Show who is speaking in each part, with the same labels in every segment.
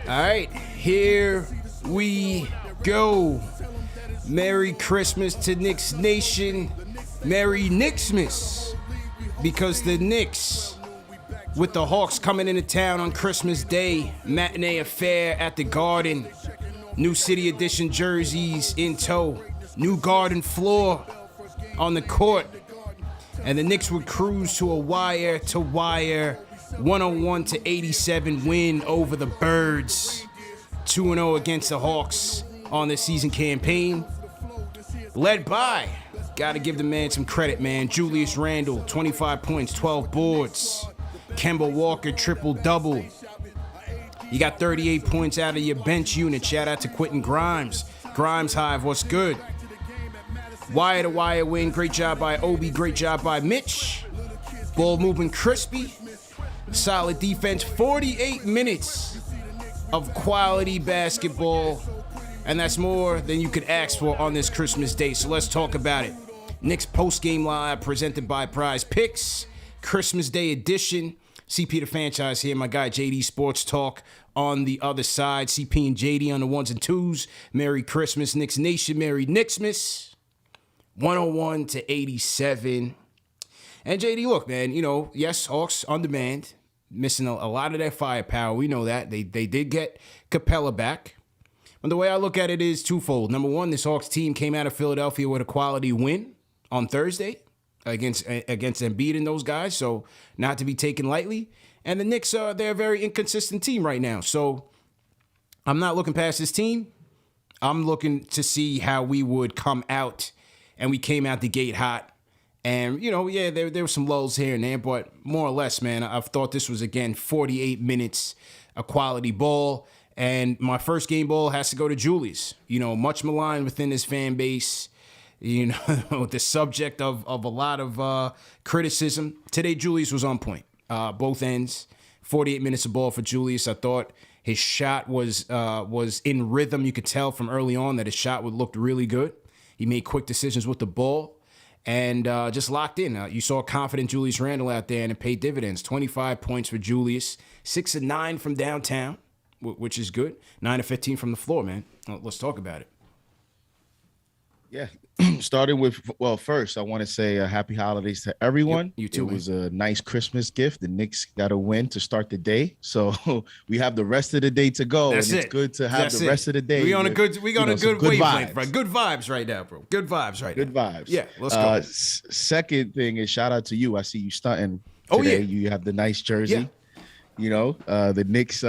Speaker 1: All right, here we go. Merry Christmas to Knicks Nation. Merry Knicksmas. Because the Knicks, with the Hawks coming into town on Christmas Day, matinee affair at the Garden, new City Edition jerseys in tow, new Garden floor on the court, and the Knicks would cruise to a wire-to-wire 101-87 win over the Birds, 2-0 against the Hawks on the season campaign. Led by, gotta give the man some credit, man, Julius Randle, 25 points, 12 boards. Kemba Walker, triple-double. You got 38 points out of your bench unit. Shout out to Quentin Grimes. Grimes Hive, what's good? Wire-to-wire win. Great job by Obi. Great job by Mitch. Ball moving crispy. Solid defense. 48 minutes of quality basketball. And that's more than you could ask for on this Christmas day. So let's talk about it. Knicks post-game live presented by Prize Picks. Christmas Day edition. CP the franchise here. My guy JD Sports Talk on the other side. CP and JD on the ones and twos. Merry Christmas, Knicks Nation. Merry Knicksmas. 101-87. And JD, look, man, you know, yes, Hawks on demand, missing a lot of their firepower. We know that. They did get Capella back. But the way I look at it is twofold. Number one, this Hawks team came out of Philadelphia with a quality win on Thursday against Embiid and those guys, so not to be taken lightly. And the Knicks, they're a very inconsistent team right now. So I'm not looking past this team. I'm looking to see how we would come out. And we came out the gate hot. And, you know, yeah, there were some lulls here and there, but more or less, man, I've thought this was, again, 48 minutes of quality ball. And my first game ball has to go to Julius. You know, much maligned within his fan base. You know, the subject of a lot of criticism. Today, Julius was on point. Both ends. 48 minutes of ball for Julius. I thought his shot was in rhythm. You could tell from early on that his shot looked really good. He made quick decisions with the ball and just locked in. You saw confident Julius Randle out there and it paid dividends. 25 points for Julius. 6 of 9 from downtown, which is good. 9 of 15 from the floor, man. Let's talk about it.
Speaker 2: Yeah. Starting with, well, first, I want to say happy holidays to everyone.
Speaker 1: You too.
Speaker 2: It was a nice Christmas gift. The Knicks got a win to start the day. So we have the rest of the day to go.
Speaker 1: That's
Speaker 2: and it's good to have the rest of the day.
Speaker 1: We got a good wavelength,
Speaker 2: vibes.
Speaker 1: right? Good vibes right now, bro. Good vibes right now.
Speaker 2: Good vibes.
Speaker 1: Yeah, let's go.
Speaker 2: Second thing is shout out to you. I see you stunting today.
Speaker 1: Oh, yeah.
Speaker 2: You have the nice jersey.
Speaker 1: Yeah.
Speaker 2: You know, the Knicks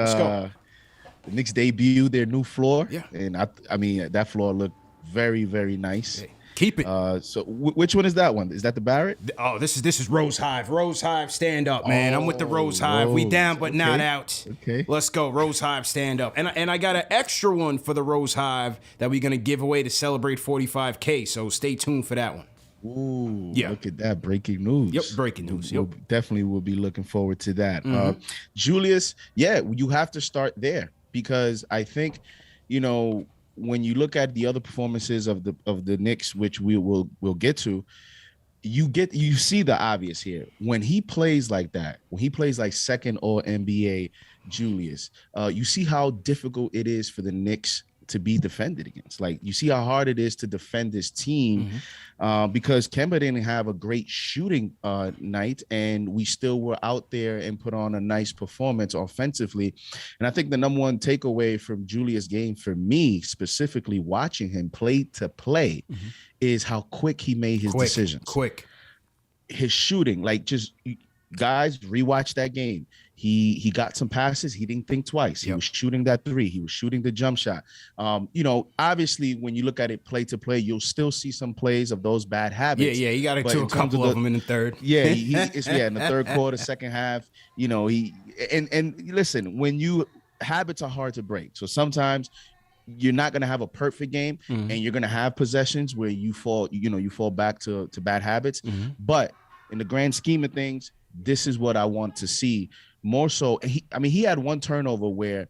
Speaker 2: debuted their new floor.
Speaker 1: Yeah.
Speaker 2: And I mean, that floor looked very, very nice.
Speaker 1: Hey. Keep it.
Speaker 2: So which one is that one? Is that the Barrett?
Speaker 1: Oh, this is Rose Hive. Rose Hive, stand up, man. I'm with the Rose Hive. We down but not out.
Speaker 2: Okay.
Speaker 1: Let's go. Rose Hive, stand up. And I got an extra one for the Rose Hive that we're gonna give away to celebrate 45K. So stay tuned for that one.
Speaker 2: Ooh,
Speaker 1: yeah.
Speaker 2: Look at that. Breaking news.
Speaker 1: Yep, breaking news. Yep.
Speaker 2: Definitely will be looking forward to that.
Speaker 1: Mm-hmm.
Speaker 2: Julius, yeah, you have to start there because I think, you know, when you look at the other performances of the Knicks, which we'll get to, you see the obvious here. When he plays like that, when he plays like second All NBA Julius, you see how difficult it is for the Knicks to be defended against. Like, you see how hard it is to defend this team because Kemba didn't have a great shooting night, and we still were out there and put on a nice performance offensively. And I think the number one takeaway from Julius' game for me, specifically watching him play to play, is how quick he made his decisions. His shooting, like, just guys, rewatch that game. He got some passes. He didn't think twice. He was shooting that three. He was shooting the jump shot. You know, obviously, when you look at it play to play, you'll still see some plays of those bad habits.
Speaker 1: Yeah, he got into a couple of them in the third.
Speaker 2: Yeah, in the third quarter, second half. You know, and listen, when habits are hard to break. So sometimes you're not going to have a perfect game, and you're going to have possessions where you fall back to bad habits. But in the grand scheme of things, this is what I want to see more so. He had one turnover where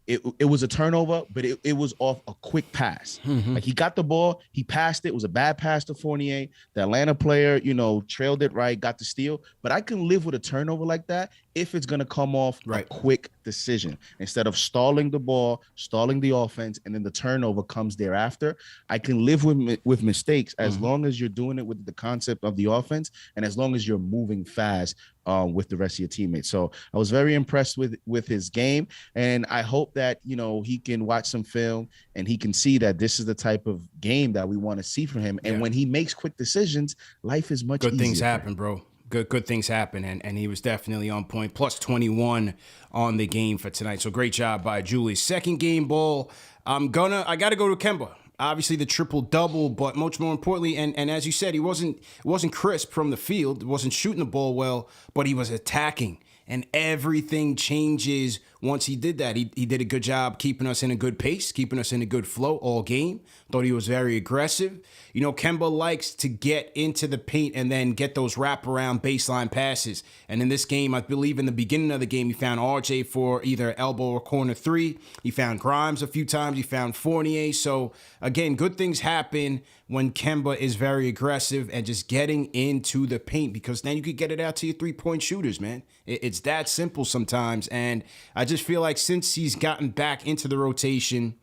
Speaker 2: it was a turnover, but it was off a quick pass. Like, he got the ball, he passed it. It was a bad pass to Fournier. The Atlanta player, trailed it right, got the steal. But I can live with a turnover like that if it's going to come off a
Speaker 1: Right.
Speaker 2: quick decision instead of stalling the ball, stalling the offense, and then the turnover comes thereafter. I can live with mistakes as long as you're doing it with the concept of the offense and as long as you're moving fast with the rest of your teammates. So I was very impressed with his game, and I hope that, you know, he can watch some film and he can see that this is the type of game that we want to see from him. And when he makes quick decisions, life is much easier.
Speaker 1: Good things happen, bro. Good things happen, and he was definitely on point. Plus 21 on the game for tonight. So great job by Julius. Second game ball. I gotta go to Kemba. Obviously the triple double, but much more importantly, and as you said, he wasn't crisp from the field, wasn't shooting the ball well, but he was attacking. And everything changes once he did that. He did a good job keeping us in a good pace, keeping us in a good flow all game. Thought he was very aggressive. You know, Kemba likes to get into the paint and then get those wraparound baseline passes. And in this game, I believe in the beginning of the game, he found RJ for either elbow or corner three. He found Grimes a few times. He found Fournier. So, again, good things happen when Kemba is very aggressive and just getting into the paint, because then you could get it out to your three-point shooters, man. It's that simple sometimes. And I just feel like since he's gotten back into the rotation,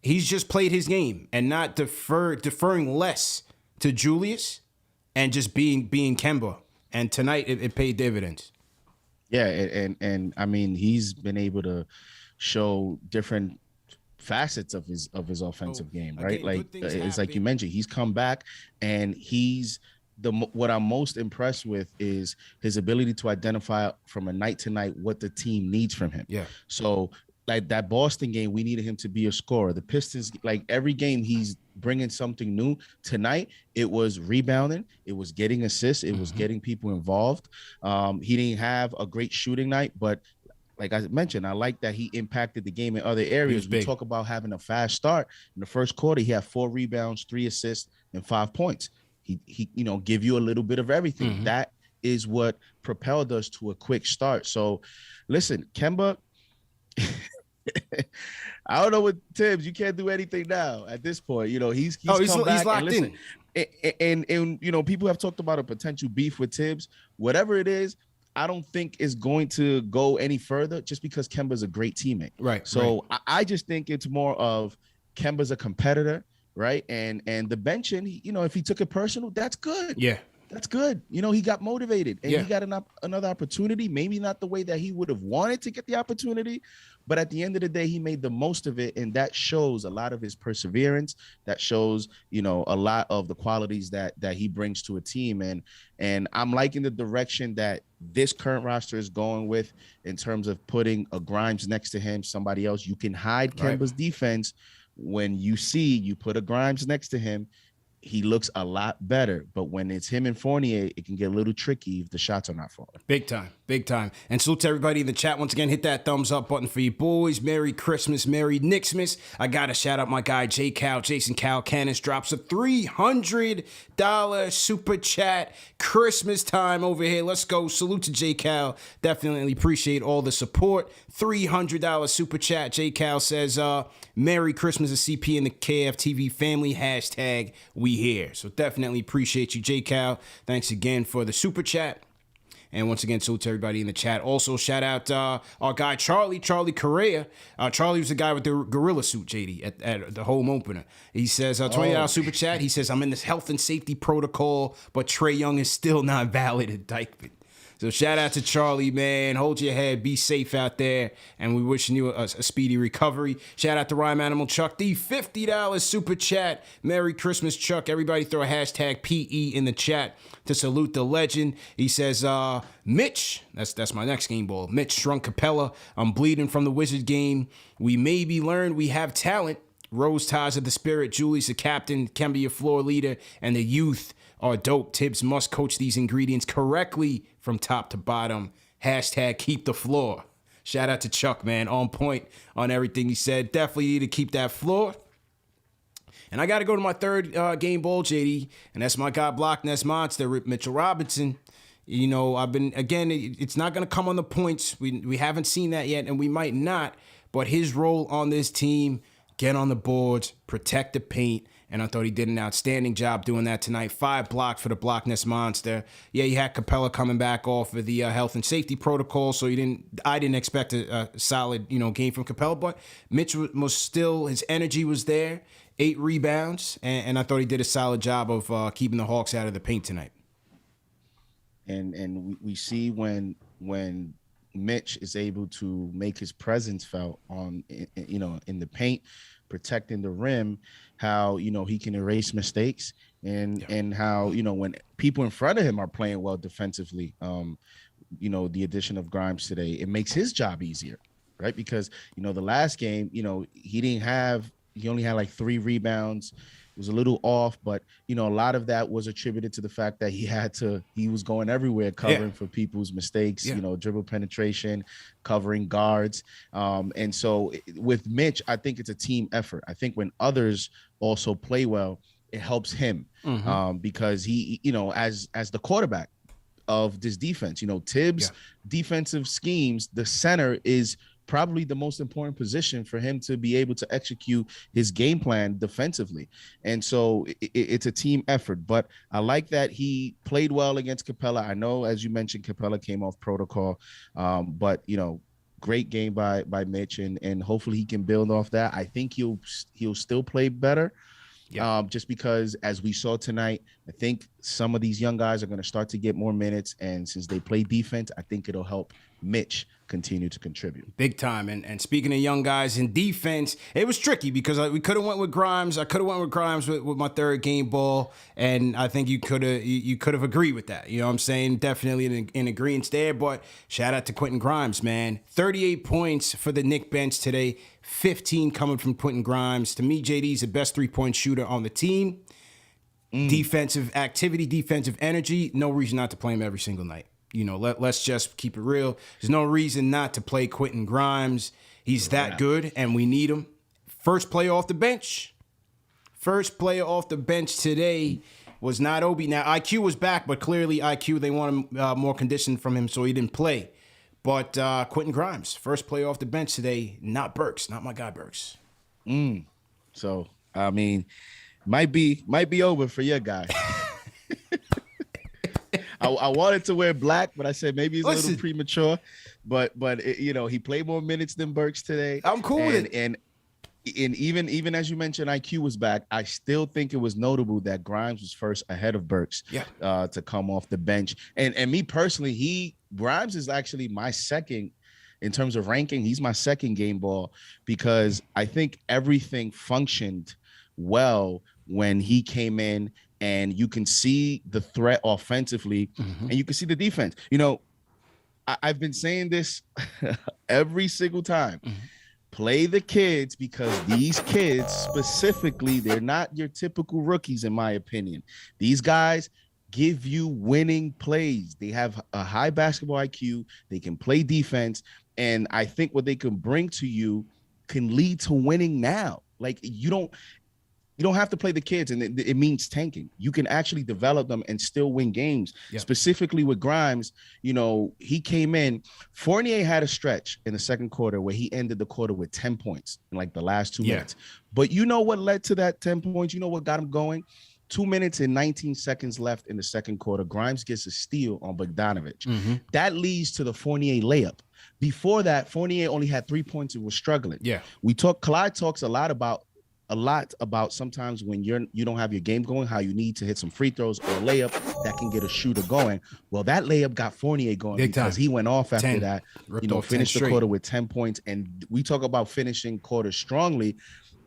Speaker 1: he's just played his game and not deferring less to Julius and just being Kemba. And tonight it paid dividends.
Speaker 2: Yeah, and I mean, he's been able to show different facets of his offensive game, right?
Speaker 1: Again,
Speaker 2: like it's like you mentioned, he's come back, and he's what I'm most impressed with is his ability to identify from a night to night what the team needs from him.
Speaker 1: Yeah.
Speaker 2: So like that Boston game, we needed him to be a scorer. The Pistons, like every game, he's bringing something new. Tonight, it was rebounding. It was getting assists. It was getting people involved. He didn't have a great shooting night, but like I mentioned, I like that he impacted the game in other areas. We talk about having a fast start. In the first quarter, he had 4 rebounds, 3 assists, and 5 points. He you know, give you a little bit of everything. That is what propelled us to a quick start. So, listen, Kemba, I don't know what Tibbs. You can't do anything now at this point. You know, he's come back,
Speaker 1: locked
Speaker 2: and listen, in. And you know, people have talked about a potential beef with Tibbs. Whatever it is, I don't think is going to go any further just because Kemba's a great teammate.
Speaker 1: Right.
Speaker 2: So I just think it's more of Kemba's a competitor, right? And the benching, you know, if he took it personal, that's good.
Speaker 1: Yeah.
Speaker 2: That's good. You know, he got motivated and
Speaker 1: Yeah.
Speaker 2: he got another opportunity, maybe not the way that he would have wanted to get the opportunity, but at the end of the day, he made the most of it. And that shows a lot of his perseverance. That shows, you know, a lot of the qualities that he brings to a team. And I'm liking the direction that this current roster is going with in terms of putting a Grimes next to him, somebody else. You can hide Kemba's defense when you put a Grimes next to him. He looks a lot better, but when it's him and Fournier, it can get a little tricky if the shots are not falling.
Speaker 1: Big time, big time. And salute to everybody in the chat. Once again, hit that thumbs up button for you boys. Merry Christmas, Merry Knicksmas. I got to shout out my guy, J. Cal. Jason Cal Canis drops a $300 super chat. Christmas time over here. Let's go. Salute to J. Cal. Definitely appreciate all the support. $300 super chat. J. Cal says, Merry Christmas to CP and the KFTV family. Hashtag we here. So definitely appreciate you, J. Cal. Thanks again for the super chat. And once again, salute to everybody in the chat. Also, shout out our guy, Charlie Correa. Charlie was the guy with the gorilla suit, JD, at the home opener. He says, $20 super chat. He says, I'm in this health and safety protocol, but Trae Young is still not valid indictment. So shout out to Charlie, man. Hold your head. Be safe out there. And we wishing you a speedy recovery. Shout out to Rhyme Animal Chuck, the $50 super chat. Merry Christmas, Chuck. Everybody throw a hashtag PE in the chat to salute the legend. He says, Mitch, that's my next game ball. Mitch Shrunk Capella. I'm bleeding from the Wizard game. We maybe learned we have talent. Rose ties of the spirit. Julie's the captain. Can be a floor leader. And the youth are dope. Tibbs must coach these ingredients correctly from top to bottom. Hashtag keep the floor. Shout out to Chuck, man. On point on everything he said. Definitely need to keep that floor. And I got to go to my third game ball, JD. And that's my guy, Block Ness Monster, Mitchell Robinson. You know, it's not going to come on the points. We haven't seen that yet, and we might not. But his role on this team, get on the boards, protect the paint, and I thought he did an outstanding job doing that tonight. 5 blocks for the blockness monster. Yeah, you had Capella coming back off of the health and safety protocol, so I didn't expect a solid game from Capella, but Mitch was still, his energy was there. 8 rebounds, and I thought he did a solid job of keeping the Hawks out of the paint tonight.
Speaker 2: And we see when Mitch is able to make his presence felt in the paint, protecting the rim, how he can erase mistakes, and how when people in front of him are playing well defensively, the addition of Grimes today, it makes his job easier, right? Because the last game, he only had like 3 rebounds. It was a little off, but a lot of that was attributed to the fact that he was going everywhere covering for people's mistakes, dribble penetration, covering guards. And so with Mitch, I think it's a team effort. I think when others also play well, it helps him because he, as the quarterback of this defense, Tibbs' defensive schemes, the center is probably the most important position for him to be able to execute his game plan defensively. And so it's a team effort, but I like that he played well against Capella. I know, as you mentioned, Capella came off protocol, but great game by Mitch, and hopefully he can build off that. I think he'll still play better. Just because, as we saw tonight, I think some of these young guys are going to start to get more minutes, and since they play defense, I think it'll help Mitch continue to contribute
Speaker 1: big time. And speaking of young guys in defense, it was tricky because we could have went with Grimes. I could have went with Grimes with my third game ball, and I think you could have agreed with that. You know what I'm saying? Definitely in agreement there. But shout out to Quentin Grimes, man. 38 points for the Knicks bench today. 15 coming from Quentin Grimes. To me, JD's the best 3-point shooter on the team. Defensive activity, defensive energy. No reason not to play him every single night. Let's just keep it real. There's no reason not to play Quentin Grimes. He's that good, and we need him. First player off the bench. First player off the bench today was not Obi. Now, IQ was back, but clearly IQ, they wanted more condition from him, so he didn't play. But Quentin Grimes, first player off the bench today, not Burks, not my guy Burks.
Speaker 2: So, I mean, might be over for your guy. I wanted to wear black, but I said maybe it's a little premature. But he played more minutes than Burks today.
Speaker 1: I'm cool with it.
Speaker 2: And even as you mentioned, IQ was back. I still think it was notable that Grimes was first ahead of Burks to come off the bench. And me personally, Grimes is actually my second in terms of ranking. He's my second game ball because I think everything functioned well when he came in, and you can see the threat offensively, and you can see the defense. I've been saying this every single time. Play the kids, because these kids specifically, they're not your typical rookies, in my opinion. These guys give you winning plays. They have a high basketball IQ. They can play defense. And I think what they can bring to you can lead to winning now. Like, you don't have to play the kids, and it means tanking. You can actually develop them and still win games. Specifically with Grimes, he came in. Fournier had a stretch in the second quarter where he ended the quarter with 10 points in like the last 2 minutes. But you know what led to that 10 points? You know what got him going? 2 minutes and 19 seconds left in the second quarter. Grimes gets a steal on Bogdanovic. That leads to the Fournier layup. Before that, Fournier only had 3 points and was struggling. Clyde talks a lot about sometimes when you don't have your game going, how you need to hit some free throws or a layup that can get a shooter going. Well, that layup got Fournier going because he went off after that. Finished the quarter with 10 points. And we talk about finishing quarter strongly.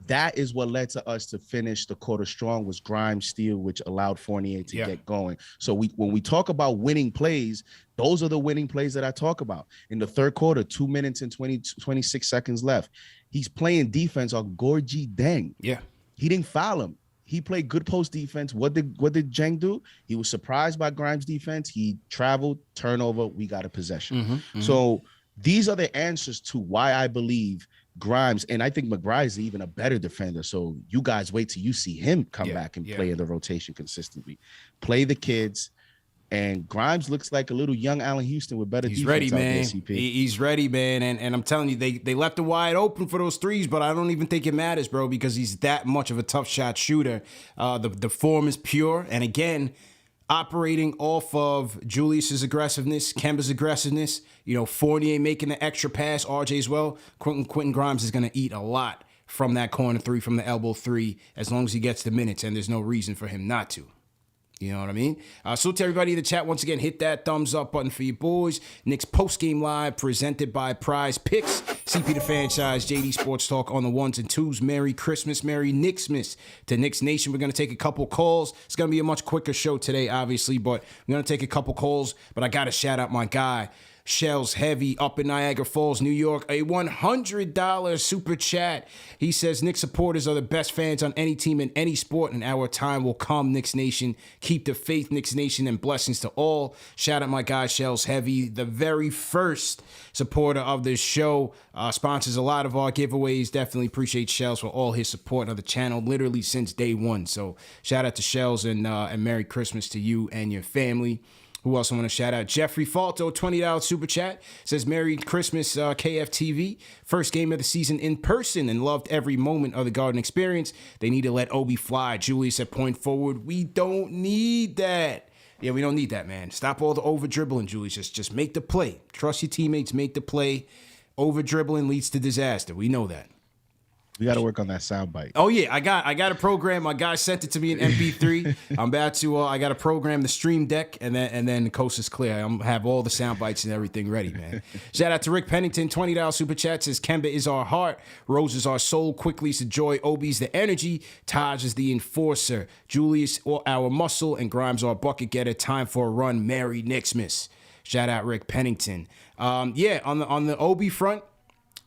Speaker 2: That is what led to us to finish the quarter strong, was Grimes' steal, which allowed Fournier to get going. So when we talk about winning plays, those are the winning plays that I talk about. In the third quarter, 2 minutes and 26 seconds left. He's playing defense on Gorgie Deng. He didn't foul him. He played good post defense. What did Jang do? He was surprised by Grimes' defense. He traveled, turnover, we got a possession. So these are the answers to why I believe Grimes, and I think McBride is even a better defender. So you guys wait till you see him come back and play in the rotation consistently. Play the kids, And Grimes looks like a little young Allen Houston with better
Speaker 1: He's
Speaker 2: defense
Speaker 1: ready,
Speaker 2: out there,
Speaker 1: man.
Speaker 2: CP.
Speaker 1: He's ready, man. And I'm telling you, they left it wide open for those threes, but I don't even think it matters, bro, because he's that much of a tough shot shooter. The form is pure. And again, operating off of Julius's aggressiveness, Kemba's aggressiveness, Fournier making the extra pass, RJ as well. Quentin Grimes is going to eat a lot from that corner three, from the elbow three, as long as he gets the minutes, and there's no reason for him not to. You know what I mean? So to everybody in the chat, once again, hit that thumbs up button for you boys. Knicks postgame live presented by Prize Picks. CP the franchise, JD Sports Talk on the ones and twos. Merry Christmas, Merry Knicksmas to Knicks Nation. We're going to take a couple calls. It's going to be a much quicker show today, obviously, but we're going to take a couple calls. But I got to shout out my guy, Shells Heavy up in Niagara Falls, New York, a $100 super chat. He says, Knicks supporters are the best fans on any team in any sport, and our time will come, Knicks Nation. Keep the faith, Knicks Nation, and blessings to all. Shout out my guy, Shells Heavy, the very first supporter of this show. Sponsors a lot of our giveaways. Definitely appreciate Shells for all his support of the channel, literally since day one. So shout out to Shells, and Merry Christmas to you and your family. Who else I want to shout out? Jeffrey Falto, $20 super chat. Says, Merry Christmas, KFTV. First game of the season in person and loved every moment of the Garden experience. They need to let Obi fly. Julius at point forward. We don't need that. Yeah, we don't need that, man. Stop all the over dribbling, Julius. Just make the play. Trust your teammates. Make the play. Over dribbling leads to disaster. We know that.
Speaker 2: We got to work on that soundbite.
Speaker 1: Oh yeah, I got a program. My guy sent it to me in MP3. I'm about to. I got to program the stream deck, and then the coast is clear. I'm gonna have all the sound bites and everything ready, man. Shout out to Rick Pennington, $20 super chat. Says, Kemba is our heart, Rose is our soul. Quickly's the joy, Obi's the energy, Taj is the enforcer, Julius our muscle, and Grimes our bucket getter. Time for a run. Merry Knicksmas. Shout out Rick Pennington. On the Obi front.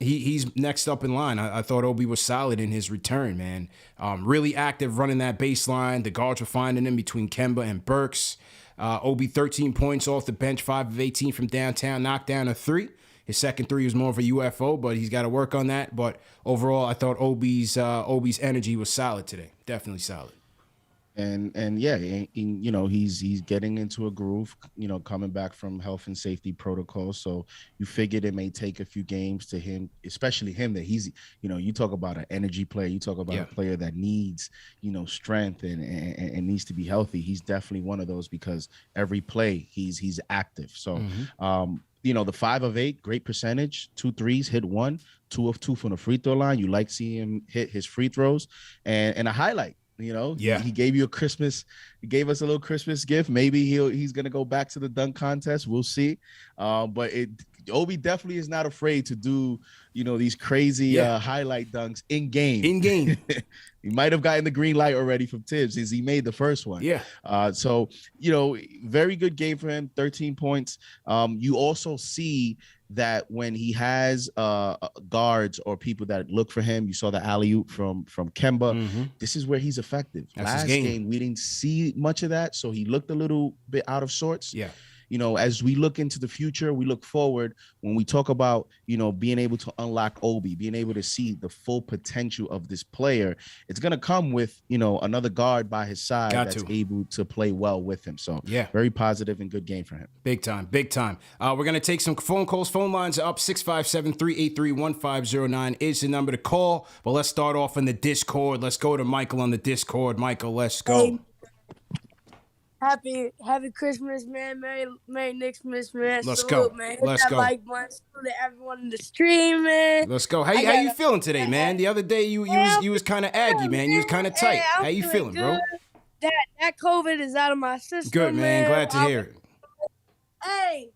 Speaker 1: He's next up in line. I thought Obi was solid in his return, man. Really active running that baseline. The guards were finding him between Kemba and Burks. Obi 13 points off the bench, 5 of 18 from downtown, knocked down a 3. His second 3 was more of a UFO, but he's got to work on that. But overall, I thought Obi's energy was solid today. Definitely solid.
Speaker 2: And yeah, he's getting into a groove, coming back from health and safety protocols. So you figured it may take a few games to him, especially him, that he's, you talk about an energy player, you talk about a player that needs, strength and needs to be healthy. He's definitely one of those, because every play he's active. So, the 5 of 8, great percentage, 2 threes, hit 1, 2 of 2 from the free throw line. You like seeing him hit his free throws, and a highlight. He gave you he gave us a little Christmas gift. Maybe he's gonna go back to the dunk contest. We'll see. But Obi definitely is not afraid to do these crazy highlight dunks in game. He might have gotten the green light already from Tibbs, as he made the first one. So very good game for him. 13 points. You also see that when he has guards or people that look for him, you saw the alley-oop from Kemba. This is where he's effective.
Speaker 1: That's
Speaker 2: Last game, we didn't see much of that, so he looked a little bit out of sorts. As we look into the future, we look forward, when we talk about, being able to unlock Obi, being able to see the full potential of this player, it's going to come with, another guard by his side that's able to play well with him. So very positive and good game for him. Big time. We're going to take some phone calls. Phone lines are up. 657-383-1509 is the number to call. But let's start off in the Discord. Let's go to Michael on the Discord. Michael, let's go.
Speaker 3: Happy Christmas, man. Merry Knicksmas, man.
Speaker 1: Let's
Speaker 3: Salute,
Speaker 1: go.
Speaker 3: Man.
Speaker 1: Let's go.
Speaker 3: Like button. Salute to everyone in the stream, man.
Speaker 1: Let's go. How you feeling today, man? The other day you was kind of aggy, man. You was kind of tight. How you feeling, bro?
Speaker 3: That COVID is out of my system.
Speaker 1: Good, man. Glad to hear it.
Speaker 3: Hey,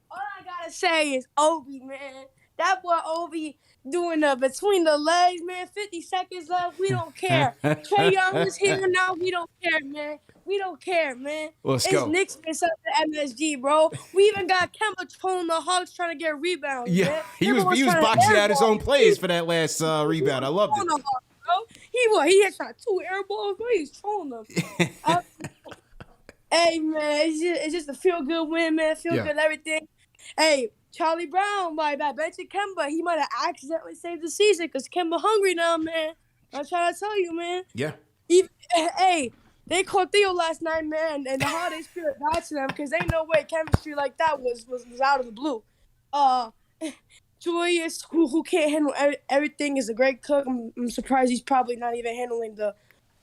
Speaker 3: all I gotta say is Obi, man. That boy Obi doing between the legs, man. 50 seconds left. We don't care. Trae Young is here now. We don't care, man. We don't care, man.
Speaker 1: Let's go.
Speaker 3: It's Knicks up to MSG, bro. We even got Kemba trolling the Hawks trying to get rebounds.
Speaker 1: Yeah,
Speaker 3: man.
Speaker 1: he was boxing out his own plays for that last rebound. I loved it.
Speaker 3: He had shot 2 air balls, bro. He's trolling them. Hey, man, it's just a feel-good win, man. Feel-good everything. Hey, Charlie Brown, I bet you Kemba, he might have accidentally saved the season because Kemba hungry now, man. I'm trying to tell you, man.
Speaker 1: Yeah.
Speaker 3: Hey, They called Theo last night, man, and the holiday spirit got to them because ain't no way chemistry like that was out of the blue. Julius, who can't handle everything, is a great cook. I'm surprised he's probably not even handling the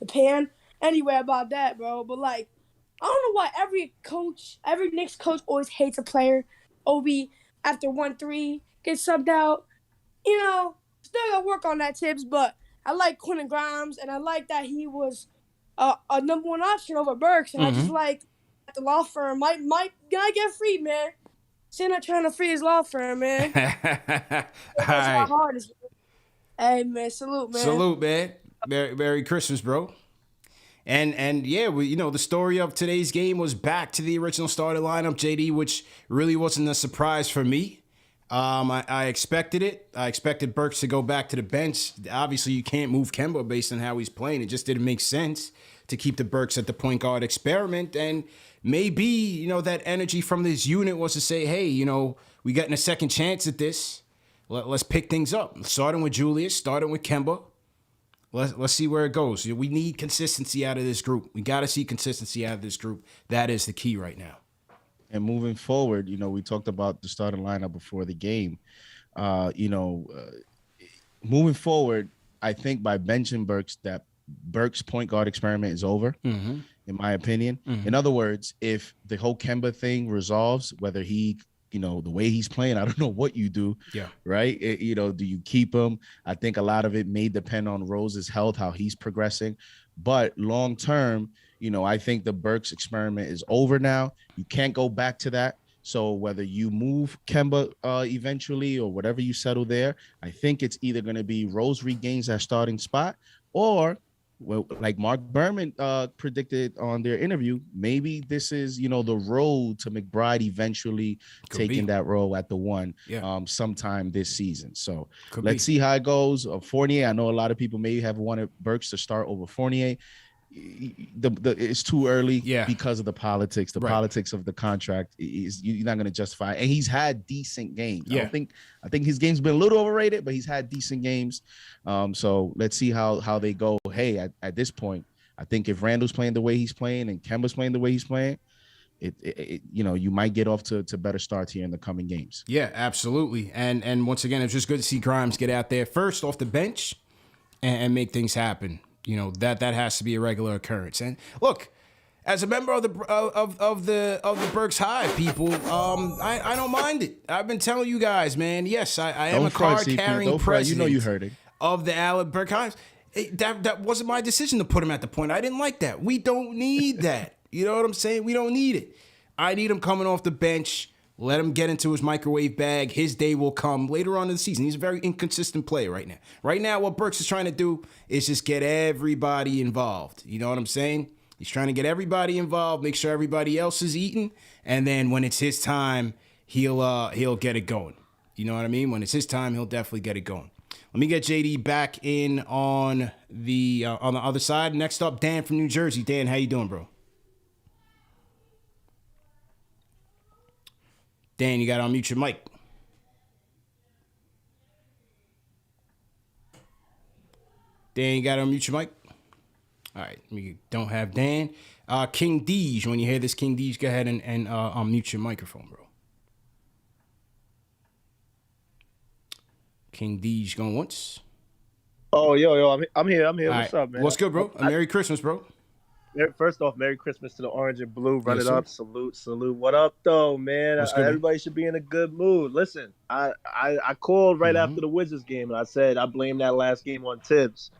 Speaker 3: pan. Anyway, about that, bro. But like, I don't know why every Knicks coach always hates a player. Obi after 1-3 gets subbed out. You know, still gotta work on that, Tibbs. But I like Quentin Grimes, and I like that he was a number one option over Burks, and I just like the law firm might gonna get free, man. Still not trying to free his law firm, man.
Speaker 1: All
Speaker 3: That's
Speaker 1: right.
Speaker 3: my hardest. Hey, man, salute, man.
Speaker 1: Salute, man. Merry Christmas, bro. And yeah, the story of today's game was back to the original starting lineup, JD, which really wasn't a surprise for me. I expected it. I expected Burks to go back to the bench. Obviously, you can't move Kemba based on how he's playing. It just didn't make sense to keep the Burks at the point guard experiment. And maybe, that energy from this unit was to say, hey, we getting a second chance at this. Let's pick things up. Starting with Julius, starting with Kemba. Let's see where it goes. We need consistency out of this group. We got to see consistency out of this group. That is the key right now.
Speaker 2: And moving forward, we talked about the starting lineup before the game. Moving forward, I think by benching Burks, that Burks' point guard experiment is over, in my opinion. In other words, if the whole Kemba thing resolves, whether he, the way he's playing, I don't know what you do.
Speaker 1: Yeah.
Speaker 2: Right. Do you keep him? I think a lot of it may depend on Rose's health, how he's progressing. But long term, I think the Burks experiment is over now. You can't go back to that. So whether you move Kemba eventually or whatever you settle there, I think it's either going to be Rose regains that starting spot, or like Mark Berman predicted on their interview, maybe this is, the road to McBride eventually taking that role at the one sometime this season. So let's see how it goes. Fournier, I know a lot of people may have wanted Burks to start over Fournier. It's too early because of the politics. The politics of the contract is you're not going to justify it. And he's had decent games. I think his game's been a little overrated, but he's had decent games. So let's see how they go. Hey, at this point, I think if Randall's playing the way he's playing and Kemba's playing the way he's playing, you might get off to better starts here in the coming games.
Speaker 1: Yeah, absolutely. And once again, it's just good to see Grimes get out there first off the bench and make things happen. That has to be a regular occurrence. And look, as a member of the Burks Hive, people, I don't mind it. I've been telling you guys, man. Yes, I am a card-carrying president.
Speaker 2: You heard it.
Speaker 1: Of the Allen Burke Hives. That wasn't my decision to put him at the point. I didn't like that. We don't need that. You know what I'm saying? We don't need it. I need him coming off the bench. Let him get into his microwave bag. His day will come later on in the season. He's a very inconsistent player right now. Right now, what Burks is trying to do is just get everybody involved. You know what I'm saying? He's trying to get everybody involved, make sure everybody else is eating, and then when it's his time, he'll get it going. You know what I mean? When it's his time, he'll definitely get it going. Let me get JD back in on the other side. Next up, Dan from New Jersey. Dan, how you doing, bro? Dan, you got to unmute your mic. Dan, you got to unmute your mic. All right, we don't have Dan. King Deej, when you hear this, King Deej, go ahead and unmute your microphone, bro. King Deej going once.
Speaker 4: Oh, yo, I'm here. What's up, man?
Speaker 1: What's good, bro? Merry Christmas, bro.
Speaker 4: First off, Merry Christmas to the orange and blue. Run it up. Salute. What up, though, man? Everybody should be in a good mood. Listen, I called right after the Wizards game, and I said I blame that last game on Tibbs.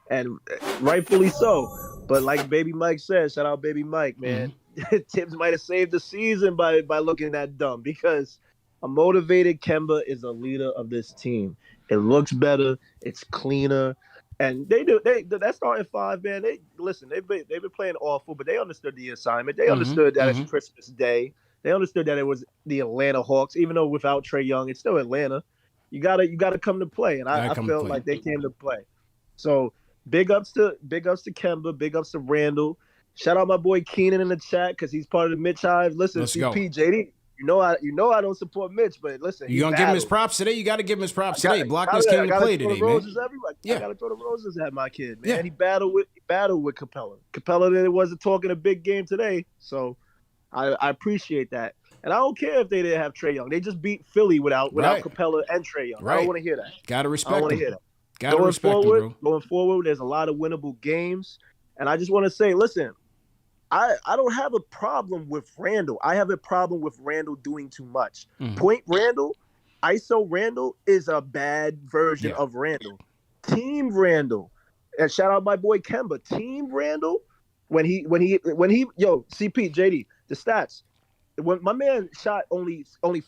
Speaker 4: And rightfully so. But like Baby Mike said, shout out Baby Mike, man. Tibbs might have saved the season by looking that dumb, because a motivated Kemba is a leader of this team. It looks better. It's cleaner. And that starting five, man, they've been playing awful, but they understood the assignment. They understood that it's Christmas Day. They understood that it was the Atlanta Hawks, even though without Trae Young, it's still Atlanta. You gotta come to play. And I felt like they came to play. So big ups to Kemba, big ups to Randall. Shout out my boy Keenan in the chat, because he's part of the Mitch Hive. Listen, CP, JD. You know I don't support Mitch, but listen.
Speaker 1: You gonna give him his props today? You got to give him his props today. Blockness came to play today, man.
Speaker 4: I gotta throw the roses at my kid, man. Yeah. He battled with battle with Capella. Capella wasn't talking a big game today, so I appreciate that. And I don't care if they didn't have Trae Young. They just beat Philly without Capella and Trae Young. I don't want to hear that.
Speaker 1: Gotta
Speaker 4: I don't
Speaker 1: respect
Speaker 4: want to
Speaker 1: him.
Speaker 4: hear that.
Speaker 1: Gotta respect him, bro.
Speaker 4: Going forward, there's a lot of winnable games. And I just want to say, listen, I don't have a problem with Randall. I have a problem with Randall doing too much. Point Randall, ISO Randall is a bad version of Randall. Team Randall, and shout out my boy Kemba. Team Randall, when he CP JD, the stats. When my man shot only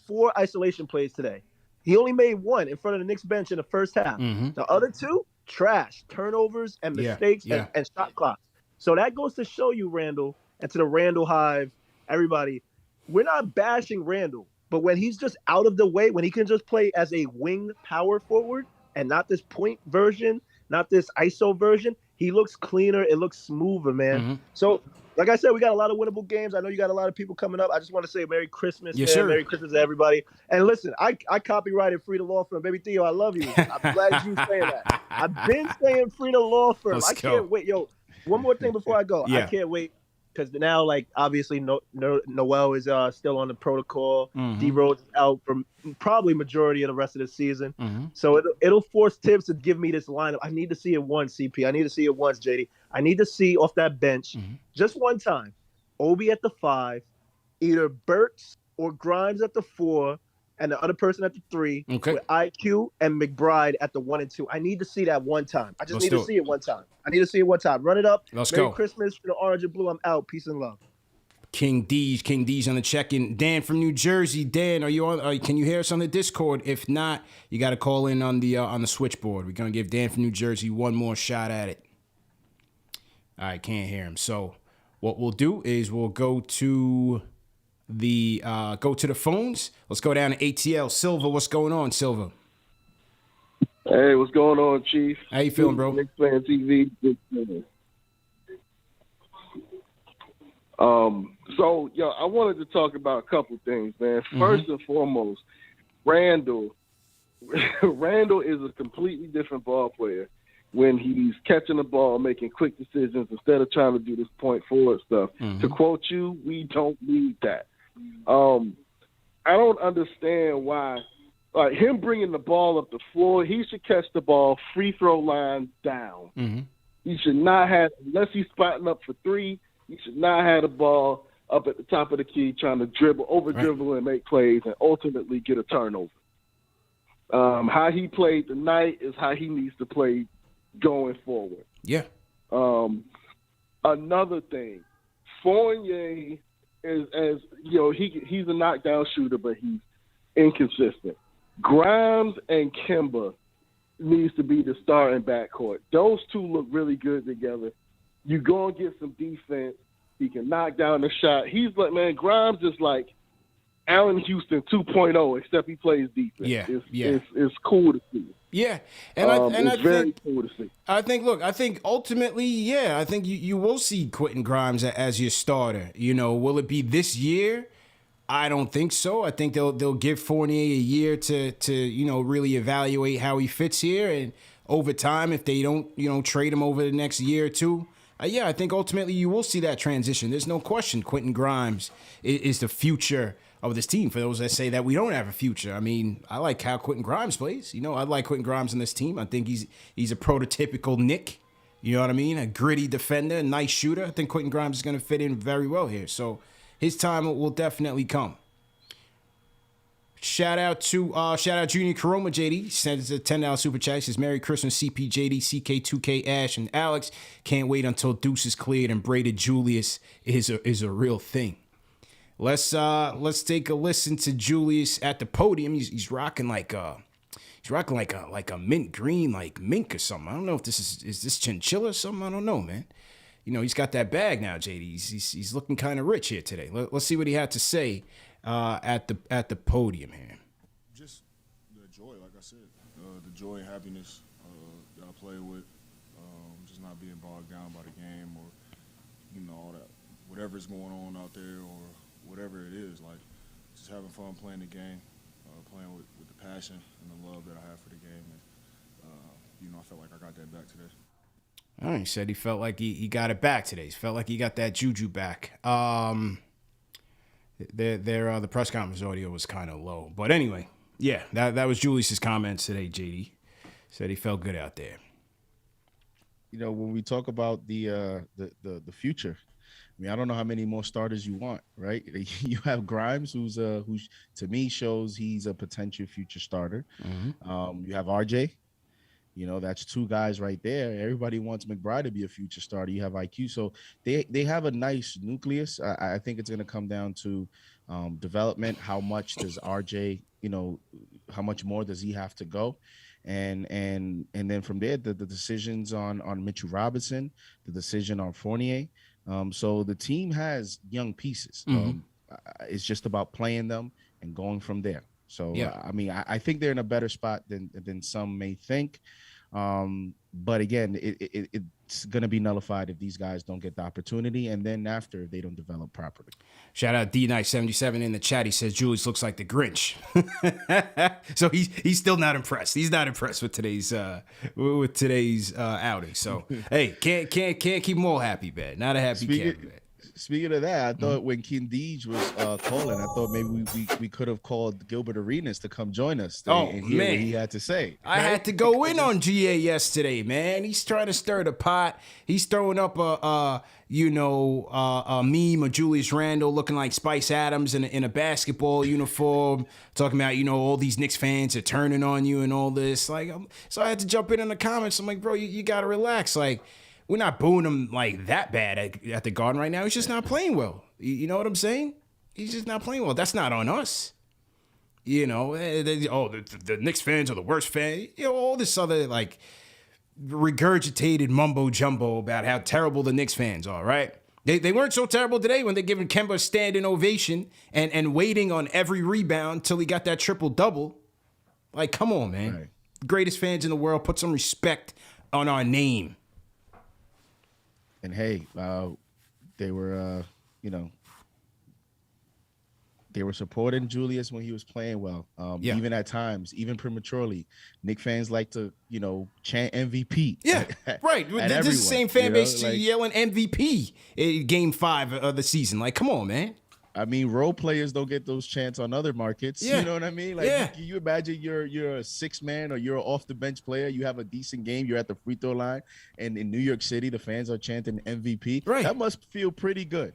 Speaker 4: 4 isolation plays today. He only made 1 in front of the Knicks bench in the first half. The other 2, trash, turnovers and mistakes and shot clock. So that goes to show you, Randall, and to the Randall Hive, everybody, we're not bashing Randall, but when he's just out of the way, when he can just play as a wing power forward and not this point version, not this ISO version, he looks cleaner. It looks smoother, man. So, like I said, we got a lot of winnable games. I know you got a lot of people coming up. I just want to say Merry Christmas, man.
Speaker 1: Sir.
Speaker 4: Merry Christmas to everybody. And listen, I copyrighted Free the Law Firm. Baby Theo, I love you. I'm glad you saying that. I've been saying Free the Law Firm. I can't wait. Yo, one more thing before I go. I can't wait because now, like, obviously, Noel is still on the protocol. D-Rose is out for probably majority of the rest of the season. So it'll force Tibbs to give me this lineup. I need to see it once, CP. I need to see it once, JD. I need to see off that bench just one time. Obi at the 5, either Burks or Grimes at the 4, and the other person at the 3 with IQ and McBride at the 1 and 2. I need to see that one time. I just need to see it one time. I need to see it one time. Run it up. Merry Christmas for the orange and blue. I'm out. Peace and love.
Speaker 1: King Deej on the check-in. Dan from New Jersey. Dan, are you on? Can you hear us on the Discord? If not, you got to call in on the switchboard. We're gonna give Dan from New Jersey one more shot at it. I can't hear him. So what we'll do is we'll go to the phones. Let's go down to ATL. Silva, what's going on, Silva?
Speaker 5: Hey, what's going on, Chief?
Speaker 1: How you feeling, bro?
Speaker 5: KnicksFanTV. So, I wanted to talk about a couple things, man. First and foremost, Randall is a completely different ball player when he's catching the ball, making quick decisions instead of trying to do this point forward stuff. To quote you, we don't need that. I don't understand why, like, him bringing the ball up the floor, he should catch the ball free throw line down. He should not have, unless he's spotting up for 3, he should not have the ball up at the top of the key trying to dribble and make plays and ultimately get a turnover. How he played tonight is how he needs to play going forward.
Speaker 1: Yeah.
Speaker 5: Another thing, Fournier is he's a knockdown shooter, but he's inconsistent. Grimes and Kemba needs to be the starting backcourt. Those two look really good together. You go and get some defense. He can knock down the shot. He's like, man, Grimes is like Allen Houston 2.0, except he plays defense. It's cool to see.
Speaker 1: Yeah, and
Speaker 5: it's very cool to see.
Speaker 1: I think ultimately, I think you will see Quentin Grimes as your starter. Will it be this year? I don't think so. I think they'll give Fournier a year to really evaluate how he fits here, and over time, if they don't trade him over the next year or two, I think ultimately you will see that transition. There's no question Quentin Grimes is the future of this team. For those that say that we don't have a future, I mean, I like how Quentin Grimes plays. I like Quentin Grimes in this team. I think he's a prototypical Knick. You know what I mean? A gritty defender, a nice shooter. I think Quentin Grimes is going to fit in very well here. So his time will definitely come. Shout out Junior Karoma, JD. Sends a $10 super chat. Says Merry Christmas, CPJD, CK2K, Ash, and Alex. Can't wait until Deuce is cleared and braided Julius is a real thing. Let's take a listen to Julius at the podium. He's rocking like a mint green, like mink or something. I don't know if is this chinchilla or something. I don't know, man. He's got that bag now, JD. He's looking kind of rich here today. Let's see what he had to say at the podium here.
Speaker 6: Just the joy, like I said, the joy and happiness that I play with, just not being bogged down by the game or all that, whatever's going on out there or whatever it is, like just having fun playing the game, playing with the passion and the love that I have for the game, and I felt like I got that back today.
Speaker 1: Oh, he said he felt like he got it back today. He felt like he got that juju back. The press conference audio was kind of low. But anyway, yeah, that was Julius's comments today, JD. Said he felt good out there.
Speaker 2: You know, when we talk about the future, I mean, I don't know how many more starters you want, right? You have Grimes, who's to me shows he's a potential future starter.
Speaker 1: Mm-hmm.
Speaker 2: You have RJ. You know, that's two guys right there. Everybody wants McBride to be a future starter. You have IQ. So they have a nice nucleus. I think it's going to come down to development. How much does RJ, how much more does he have to go? And then from there, the decisions on Mitchell Robinson, the decision on Fournier. So the team has young pieces.
Speaker 1: Mm-hmm.
Speaker 2: It's just about playing them and going from there. So,
Speaker 1: yeah.
Speaker 2: I mean, I think they're in a better spot than some may think. But again, it's going to be nullified if these guys don't get the opportunity, and then after they don't develop properly.
Speaker 1: Shout out D-Night77 in the chat. He says Julius looks like the Grinch. So he's still not impressed. He's not impressed with today's outing. So hey, can't keep them all happy, man. Not a happy camp, man.
Speaker 2: Speaking of that, I thought when King Deej was calling, I thought maybe we could have called Gilbert Arenas to come join us and hear what he had to say.
Speaker 1: I had to go in on GA yesterday, man. He's trying to stir the pot. He's throwing up a meme of Julius Randle looking like Spice Adams in a basketball uniform, talking about, all these Knicks fans are turning on you and all this. Like, so I had to jump in the comments. I'm like, bro, you got to relax. Like, we're not booing him like that bad at the Garden right now. He's just not playing well. You know what I'm saying? He's just not playing well. That's not on us. The Knicks fans are the worst fan. All this other like regurgitated mumbo jumbo about how terrible the Knicks fans are, right? They weren't so terrible today when they're giving Kemba a standing ovation and waiting on every rebound till he got that triple double. Like, come on, man. Right. Greatest fans in the world. Put some respect on our name.
Speaker 2: And hey, they were, they were supporting Julius when he was playing well. Even at times, even prematurely, Knicks fans like to, chant MVP.
Speaker 1: Yeah, right. This is the same fan base yelling MVP in Game 5 of the season. Like, come on, man.
Speaker 2: I mean, role players don't get those chants on other markets. Yeah. You know what I mean? Like, you imagine you're a 6-man or you're an off the bench player. You have a decent game. You're at the free throw line, and in New York City, the fans are chanting MVP.
Speaker 1: Right.
Speaker 2: That must feel pretty good.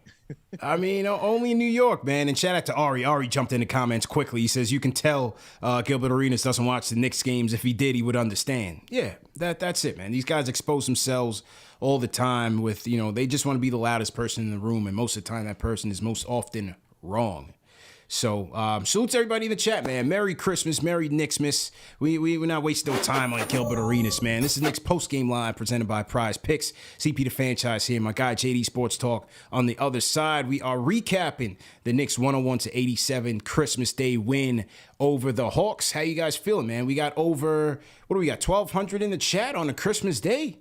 Speaker 1: I mean, only in New York, man. And shout out to Ari. Ari jumped in the comments quickly. He says, you can tell Gilbert Arenas doesn't watch the Knicks games. If he did, he would understand. Yeah, that's it, man. These guys expose themselves all the time with, they just want to be the loudest person in the room. And most of the time, that person is most often wrong. So salute to everybody in the chat, man. Merry Christmas, Merry Knicksmas. We're not wasting no time on Gilbert Arenas, man. This is Knicks post-game live presented by Prize Picks. CP the franchise here. My guy JD Sports Talk on the other side. We are recapping the Knicks 101-87 Christmas Day win over the Hawks. How you guys feeling, man? We got over, 1,200 in the chat on a Christmas Day?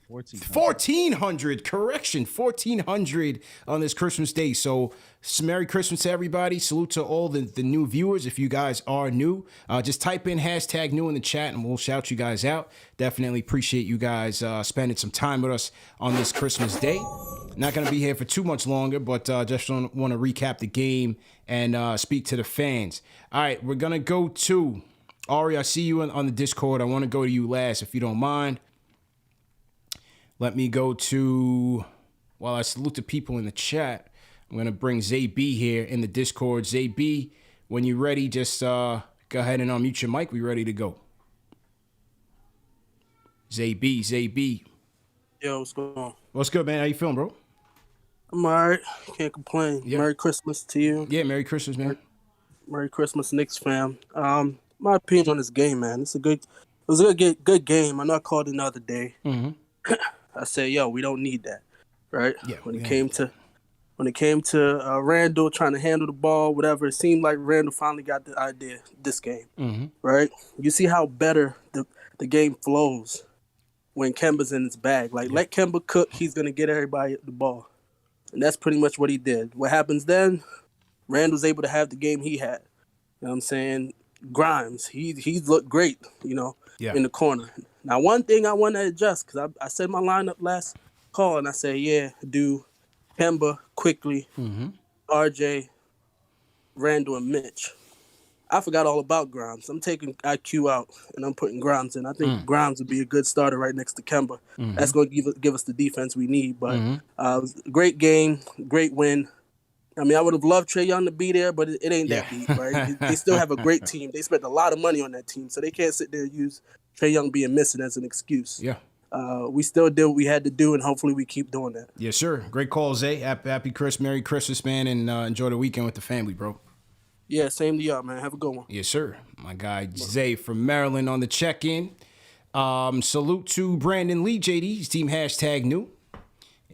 Speaker 1: 1,400, correction, 1,400 on this Christmas Day. So Merry Christmas to everybody. Salute to all the new viewers. If you guys are new, just type in hashtag new in the chat and we'll shout you guys out. Definitely appreciate you guys spending some time with us on this Christmas Day. Not going to be here for too much longer, but just want to recap the game and speak to the fans. All right, we're going to go to Ari. I see you on the Discord. I want to go to you last, if you don't mind. Let me go to, while I salute the people in the chat, I'm going to bring ZB here in the Discord. ZB, when you're ready, just go ahead and unmute your mic. We're ready to go. ZB.
Speaker 7: Yo, what's going on?
Speaker 1: What's good, man? How you feeling, bro?
Speaker 7: I'm all right. Can't complain. Yep. Merry Christmas to you.
Speaker 1: Yeah, Merry Christmas, man.
Speaker 7: Merry Christmas, Knicks fam. My opinion on this game, man. It was a good game. I know I called it another day.
Speaker 1: Mm-hmm.
Speaker 7: I said, yo, we don't need that, right?
Speaker 1: Yeah.
Speaker 7: When it came to Randle trying to handle the ball, whatever, it seemed like Randle finally got the idea this game, right? You see how better the game flows when Kemba's in his bag. Like, let Kemba cook. He's going to get everybody the ball. And that's pretty much what he did. What happens then, Randle's able to have the game he had. You know what I'm saying? Grimes, he's looked great, in the corner. Now, one thing I want to adjust, because I said my lineup last call, and I said, yeah, do Kemba, Quickly, RJ, Randall, and Mitch. I forgot all about Grimes. I'm taking IQ out, and I'm putting Grimes in. I think Grimes would be a good starter right next to Kemba. That's going to give us the defense we need. But it was a great game, great win. I mean, I would have loved Trae Young to be there, but it ain't that deep, right? They still have a great team. They spent a lot of money on that team, so they can't sit there and use Trae Young being missing as an excuse.
Speaker 1: Yeah.
Speaker 7: We still did what we had to do, and hopefully we keep doing that.
Speaker 1: Yes, sir. Great call, Zay. Happy Merry Christmas, man, and enjoy the weekend with the family, bro.
Speaker 7: Yeah, same to y'all, man. Have a good one.
Speaker 1: Yes, sir. My guy Zay from Maryland on the check-in. Salute to Brandon Lee, JD. He's team #new.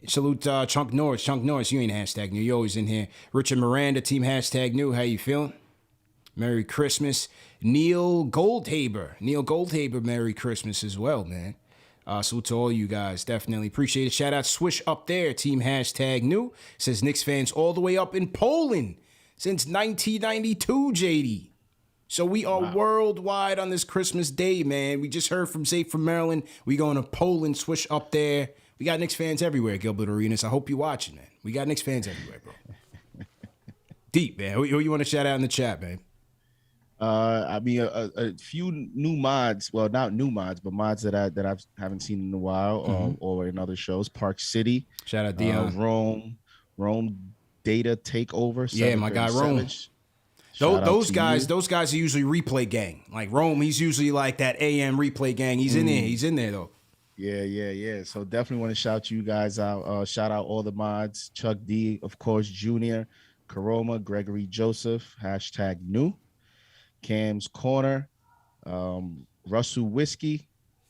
Speaker 1: Salute Chunk Norris. Chunk Norris, you ain't #new. You always in here. Richard Miranda, team #new. How you feeling? Merry Christmas. Neil Goldhaber, Merry Christmas as well, man. Salute to all you guys. Definitely appreciate it. Shout out Swish up there, team #new. Says Knicks fans all the way up in Poland since 1992, JD. So we are worldwide on this Christmas day, man. We just heard from Zay from Maryland. We going to Poland, Swish up there. We got Knicks fans everywhere, Gilbert Arenas. I hope you're watching, man. We got Knicks fans everywhere, bro. Deep, man. Who you want to shout out in the chat, man?
Speaker 2: I mean, a few new mods. Well, not new mods, but mods that I haven't seen in a while, or in other shows. Park City.
Speaker 1: Shout out Dion.
Speaker 2: Rome Data Takeover.
Speaker 1: Yeah, my guy Rome. Those guys are usually replay gang. Like Rome, he's usually like that AM replay gang. He's in there. He's in there though.
Speaker 2: Yeah. So definitely want to shout you guys out. Shout out all the mods. Chuck D, of course, Junior, Karoma, Gregory Joseph, #new. Cam's Corner, Russell Whiskey.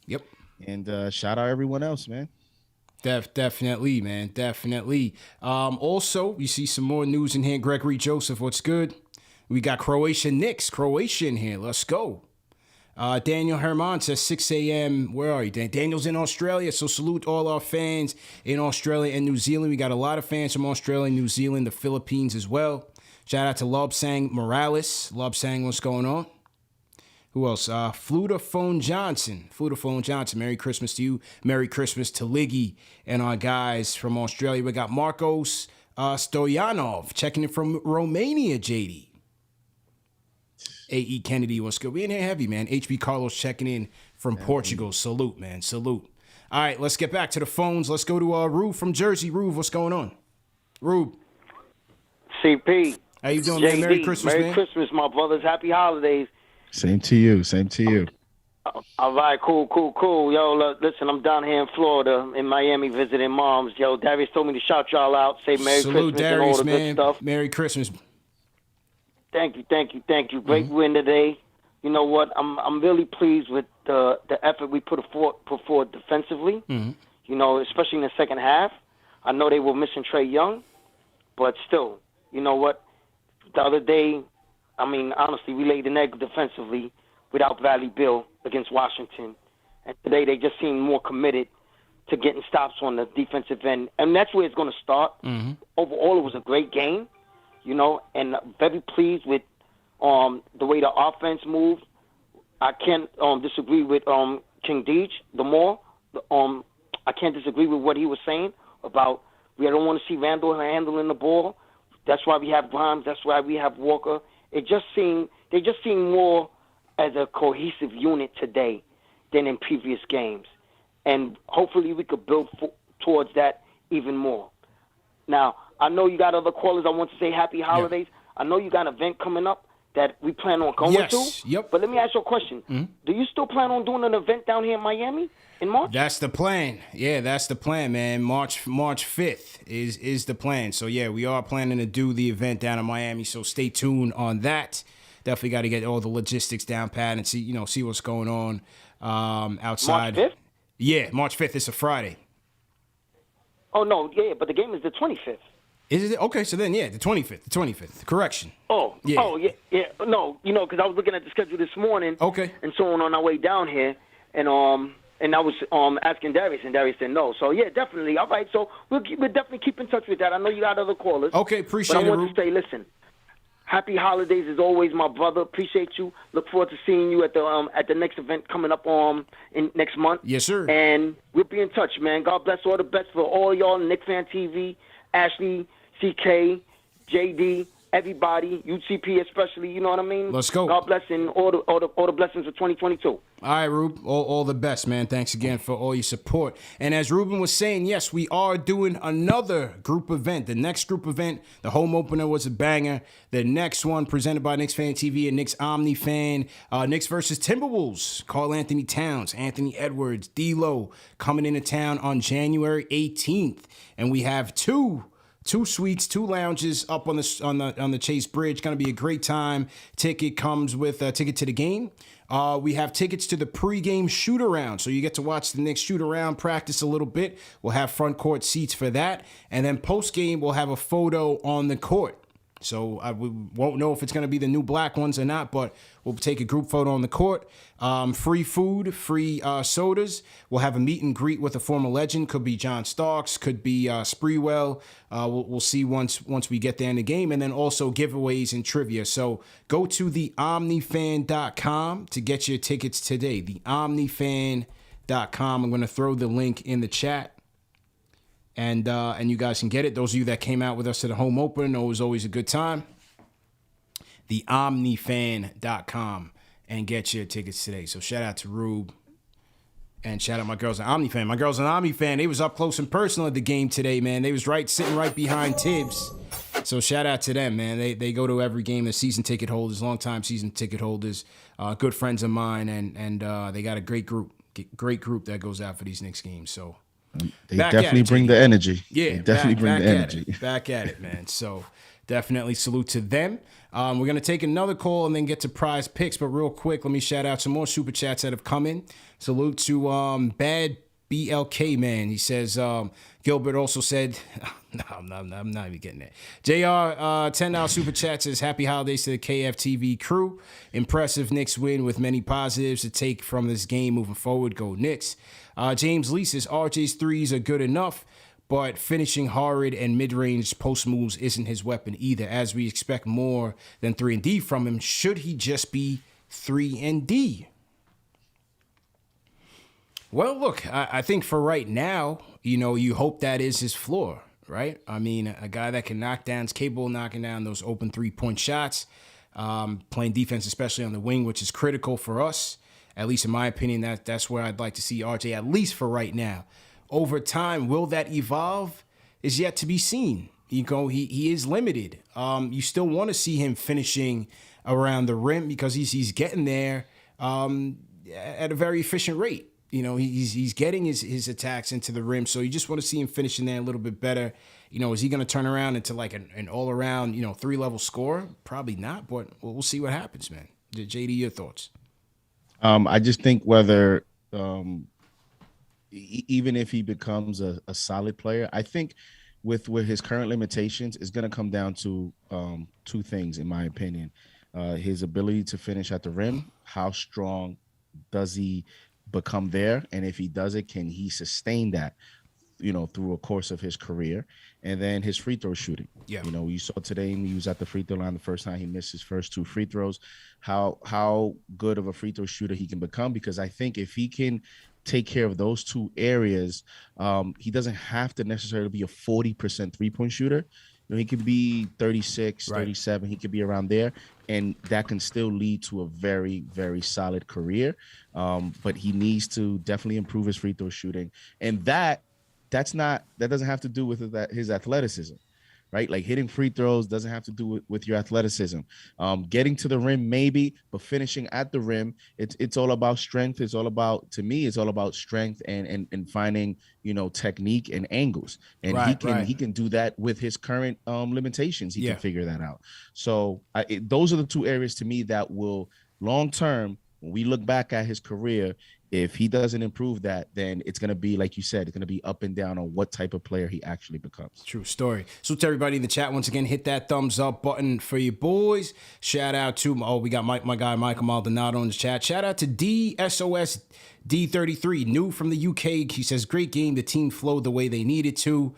Speaker 1: Yep.
Speaker 2: And shout out everyone else, man.
Speaker 1: Definitely, man. Definitely. Also, you see some more news in here. Gregory Joseph, what's good? We got Croatian Knicks. Croatia in here. Let's go. Daniel Herman says 6 a.m. Where are you? Daniel's in Australia, so salute all our fans in Australia and New Zealand. We got a lot of fans from Australia, New Zealand, the Philippines as well. Shout out to Lobsang Morales. Lobsang, what's going on? Who else? Flutophone Johnson. Merry Christmas to you. Merry Christmas to Liggy and our guys from Australia. We got Marcos Stoyanov checking in from Romania, JD. A.E. Kennedy, what's good? We in here heavy, man. HB Carlos checking in from Portugal. Salute, man. Salute. All right, let's get back to the phones. Let's go to Rube from Jersey. Rube, what's going on? Rube.
Speaker 8: CP.
Speaker 1: How you doing,
Speaker 8: JD,
Speaker 1: man? Merry Christmas, man.
Speaker 8: Merry Christmas, my brothers. Happy holidays.
Speaker 2: Same to you.
Speaker 8: All right, cool. Yo, listen, I'm down here in Florida, in Miami, visiting moms. Yo, Darius told me to shout y'all out, say Merry
Speaker 1: Salute,
Speaker 8: Christmas
Speaker 1: Darius,
Speaker 8: and all the
Speaker 1: man.
Speaker 8: good stuff.
Speaker 1: Merry Christmas.
Speaker 8: Thank you. Great win today. You know what? I'm really pleased with the effort we put forward defensively. You know, especially in the second half. I know they were missing Trae Young, but still, you know what? The other day, I mean, honestly, we laid an egg defensively without Valley Bill against Washington. And today they just seem more committed to getting stops on the defensive end. And that's where it's going to start. Overall, it was a great game, you know, and very pleased with the way the offense moved. I can't disagree with King Deej the more. I can't disagree with what he was saying about we don't want to see Randall handling the ball. That's why we have Grimes. That's why we have Walker. They just seem more as a cohesive unit today than in previous games. And hopefully we could build towards that even more. Now, I know you got other callers. I want to say happy holidays. Yeah. I know you got an event coming up that we plan on going to.
Speaker 1: Yep.
Speaker 8: But let me ask you a question. Do you still plan on doing an event down here in Miami in March?
Speaker 1: That's the plan. Yeah, that's the plan, man. March 5th is the plan. So, yeah, we are planning to do the event down in Miami. So stay tuned on that. Definitely got to get all the logistics down pat and see what's going on outside.
Speaker 8: March 5th?
Speaker 1: Yeah, March 5th. It's a Friday.
Speaker 8: Oh, no, yeah, but the game is the 25th.
Speaker 1: Is it? Okay, so then, yeah, the 25th. Correction.
Speaker 8: Yeah. No, you know, because I was looking at the schedule this morning.
Speaker 1: Okay.
Speaker 8: And so on our way down here, and I was asking Darius, and Darius said no. So, yeah, definitely. All right, so we'll definitely keep in touch with that. I know you got other callers.
Speaker 1: Okay, appreciate it,
Speaker 8: But I want to say, listen, Happy holidays as always, my brother. Appreciate you. Look forward to seeing you at the next event coming up in next month.
Speaker 1: Yes, sir.
Speaker 8: And we'll be in touch, man. God bless, all the best for all y'all. KnicksFanTV, Ashley, CK, JD, everybody, UTP especially. You know what I mean?
Speaker 1: Let's go.
Speaker 8: God bless, and all the blessings of 2022.
Speaker 1: All right, Rube. All the best, man. Thanks again for all your support. And as Ruben was saying, yes, we are doing another group event. The next group event, the home opener was a banger. The next one presented by KnicksFanTV and Knicks OmniFan. Knicks versus Timberwolves. Karl Anthony Towns, Anthony Edwards, D-Lo coming into town on January 18th. And we have two suites, 2 lounges up on the Chase Bridge. Going to be a great time. Ticket comes with a ticket to the game. We have tickets to the pregame shoot around, so you get to watch the Knicks shoot around, practice a little bit. We'll have front court seats for that, and then post game we'll have a photo on the court. So we won't know if it's going to be the new black ones or not, but we'll take a group photo on the court. Free food, free sodas. We'll have a meet and greet with a former legend. Could be John Starks, could be Spreewell. We'll see once we get there in the game. And then also giveaways and trivia. So go to theomnifan.com to get your tickets today. Theomnifan.com. I'm going to throw the link in the chat. And you guys can get it. Those of you that came out with us to the home opener know it was always a good time. TheOmnifan.com and get your tickets today. So shout out to Rube and shout out my girls at OmniFan. My girls at OmniFan, they was up close and personal at the game today, man. They was sitting right behind Tibbs. So shout out to them, man. They go to every game. They're season ticket holders, long-time season ticket holders, good friends of mine, and they got a great group that goes out for these Knicks games. So.
Speaker 2: They definitely bring the energy.
Speaker 1: Yeah,
Speaker 2: they definitely bring the energy.
Speaker 1: Back at it, man. So definitely salute to them. We're going to take another call and then get to prize picks. But real quick, let me shout out some more super chats that have come in. Salute to Bad BLK, man. He says, Gilbert also said, no, I'm not even getting that. JR, $10 super chat says, happy holidays to the KFTV crew. Impressive Knicks win with many positives to take from this game moving forward. Go Knicks. James Lee says, RJ's threes are good enough, but finishing hard and mid-range post moves isn't his weapon either, as we expect more than 3 and D from him. Should he just be 3 and D? Well, look, I think for right now, you hope that is his floor, right? I mean, a guy that can is capable of knocking down those open 3-point shots, playing defense, especially on the wing, which is critical for us. At least in my opinion, that's where I'd like to see RJ, at least for right now. Over time, will that evolve? Is yet to be seen. He is limited. You still want to see him finishing around the rim because he's getting there at a very efficient rate. He's getting his attacks into the rim, so you just want to see him finishing there a little bit better. Is he going to turn around into like an all-around, 3-level scorer? Probably not, but we'll see what happens, man. JD, your thoughts?
Speaker 2: I just think whether even if he becomes a solid player, I think with his current limitations, it's going to come down to 2 things, in my opinion. His ability to finish at the rim, how strong does he become there? And if he does it, can he sustain that, through a course of his career? And then his free throw shooting. Yeah. You saw today he was at the free throw line the first time. He missed his first 2 free throws. How good of a free throw shooter he can become, because I think if he can take care of those 2 areas, he doesn't have to necessarily be a 40% 3-point shooter. He could be 36, 37. He could be around there, and that can still lead to a very, very solid career. But he needs to definitely improve his free throw shooting, and that doesn't have to do with his athleticism, right? Like hitting free throws doesn't have to do with your athleticism. Getting to the rim, maybe, but finishing at the rim, it's all about strength. It's all about strength and finding, technique and angles. And he can do that with his current limitations. He can figure that out. So those are the 2 areas to me that will long-term, when we look back at his career, if he doesn't improve that, then it's going to be, like you said, it's going to be up and down on what type of player he actually becomes. True
Speaker 1: story. So to everybody in the chat, once again, hit that thumbs up button for your boys. Shout out to, we got my guy Michael Maldonado in the chat. Shout out to DSOS D33, new from the UK. He says, great game. The team flowed the way they needed to.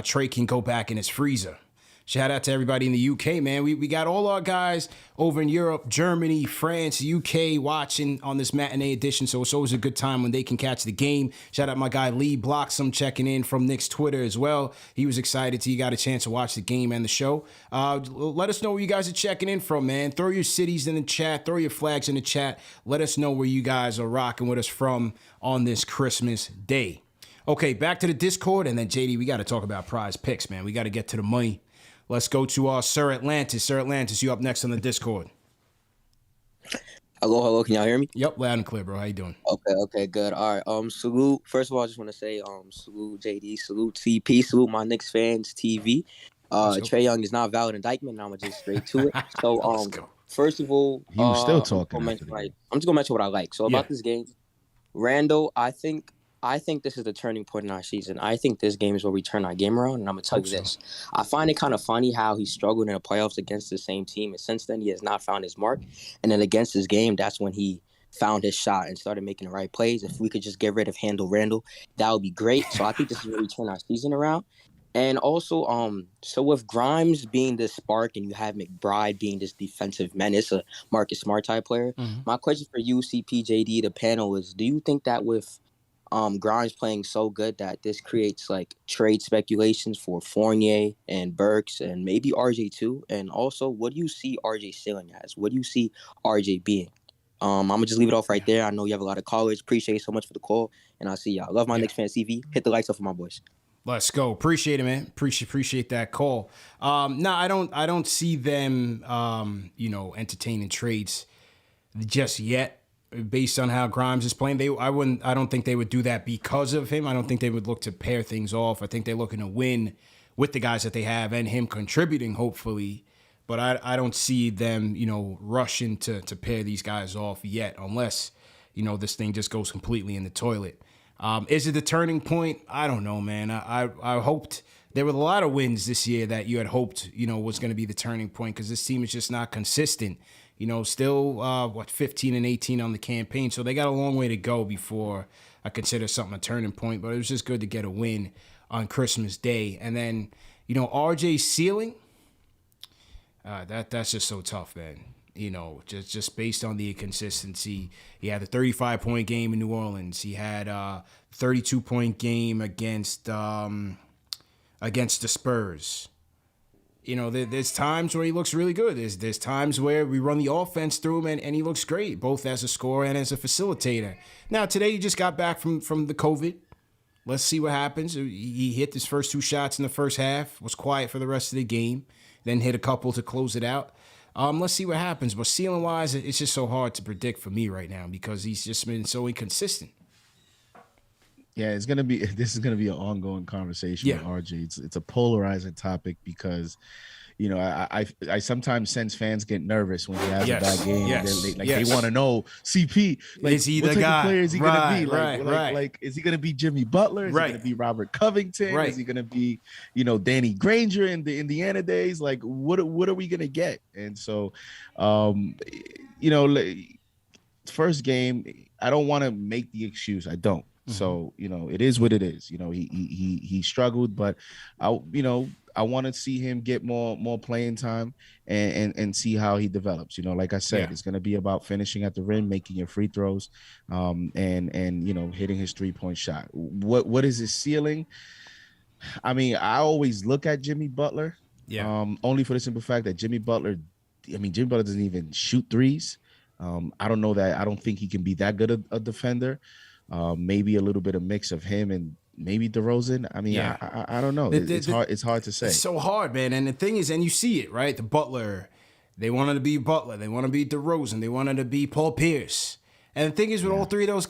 Speaker 1: Trey can go back in his freezer. Shout out to everybody in the UK, man. We got all our guys over in Europe, Germany, France, UK watching on this matinee edition. So it's always a good time when they can catch the game. Shout out my guy Lee Bloxham checking in from Knicks Twitter as well. He was excited he got a chance to watch the game and the show. Let us know where you guys are checking in from, man. Throw your cities in the chat. Throw your flags in the chat. Let us know where you guys are rocking with us from on this Christmas Day. Okay, back to the Discord. And then, JD, we got to talk about prize picks, man. We got to get to the money. Let's go to Sir Atlantis. Sir Atlantis, you up next on the Discord.
Speaker 9: Hello. Can y'all hear me?
Speaker 1: Yep, loud and clear, bro. How you doing?
Speaker 9: Okay, good. All right. Salute. First of all, I just want to say, salute JD, salute CP, salute my Knicks fans TV. Trae Young is not a valid indictment. I'm gonna just straight to it. So, first of all,
Speaker 2: he was still talking.
Speaker 9: I'm just gonna mention what I like. So about this game, Randall, I think this is the turning point in our season. I think this game is where we turn our game around, and I'm going to tell you this. I find it kind of funny how he struggled in the playoffs against the same team, and since then he has not found his mark. And then against this game, that's when he found his shot and started making the right plays. If we could just get rid of Randall, that would be great. So I think this is where we turn our season around. And also, so with Grimes being this spark and you have McBride being this defensive menace, a Marcus Smart type player, my question for you, CPJD, the panel is, do you think that with Grimes playing so good that this creates like trade speculations for Fournier and Burks and maybe RJ too? And also, what do you see RJ ceiling as? What do you see RJ being? I'm gonna just leave it off right there. I know you have a lot of callers. Appreciate you so much for the call, and I'll see y'all. Love my KnicksFanTV. Hit the lights up for my boys.
Speaker 1: Let's go. Appreciate it, man. Appreciate that call. No, I don't see them entertaining trades just yet. Based on how Grimes is playing, I don't think they would do that because of him. I don't think they would look to pair things off. I think they're looking to win with the guys that they have and him contributing, hopefully. But I don't see them, rushing to pair these guys off yet, unless, this thing just goes completely in the toilet. Is it the turning point? I don't know, man. I hoped there were a lot of wins this year that you had hoped, was going to be the turning point because this team is just not consistent. Still 15 and 18 on the campaign. So they got a long way to go before I consider something a turning point. But it was just good to get a win on Christmas Day. And then, RJ's ceiling, that's just so tough, man. Just based on the inconsistency. He had a 35-point game in New Orleans. He had a 32-point game against the Spurs. There's times where he looks really good. There's times where we run the offense through him and he looks great, both as a scorer and as a facilitator. Now, today he just got back from the COVID. Let's see what happens. He hit his first 2 shots in the first half, was quiet for the rest of the game, then hit a couple to close it out. Let's see what happens. But ceiling-wise, it's just so hard to predict for me right now because he's just been so inconsistent.
Speaker 2: Yeah, this is gonna be an ongoing conversation with RJ. It's a polarizing topic because, I sometimes sense fans get nervous when he has a bad game. They want to know CP. Like,
Speaker 1: is he
Speaker 2: what
Speaker 1: the
Speaker 2: type
Speaker 1: guy?
Speaker 2: Of player is he gonna be?
Speaker 1: Right.
Speaker 2: Is he gonna be Jimmy Butler? Is he gonna be Robert Covington?
Speaker 1: Right.
Speaker 2: Is he gonna be, Danny Granger in the Indiana days? Like, what are we gonna get? And so, first game, I don't want to make the excuse. I don't. So, it is what it is. He struggled, but I want to see him get more playing time and see how he develops. Like I said, it's going to be about finishing at the rim, making your free throws, and hitting his 3-point shot. What is his ceiling? I mean, I always look at Jimmy Butler, only for the simple fact that Jimmy Butler doesn't even shoot threes. I don't know that. I don't think he can be that good a defender. Maybe a little bit of mix of him and maybe DeRozan. I mean, I don't know. It's hard to say.
Speaker 1: It's so hard, man. And the thing is, and you see it, right? The Butler, they wanted to be Butler. They want to be DeRozan. They wanted to be Paul Pierce. And the thing is with all three of those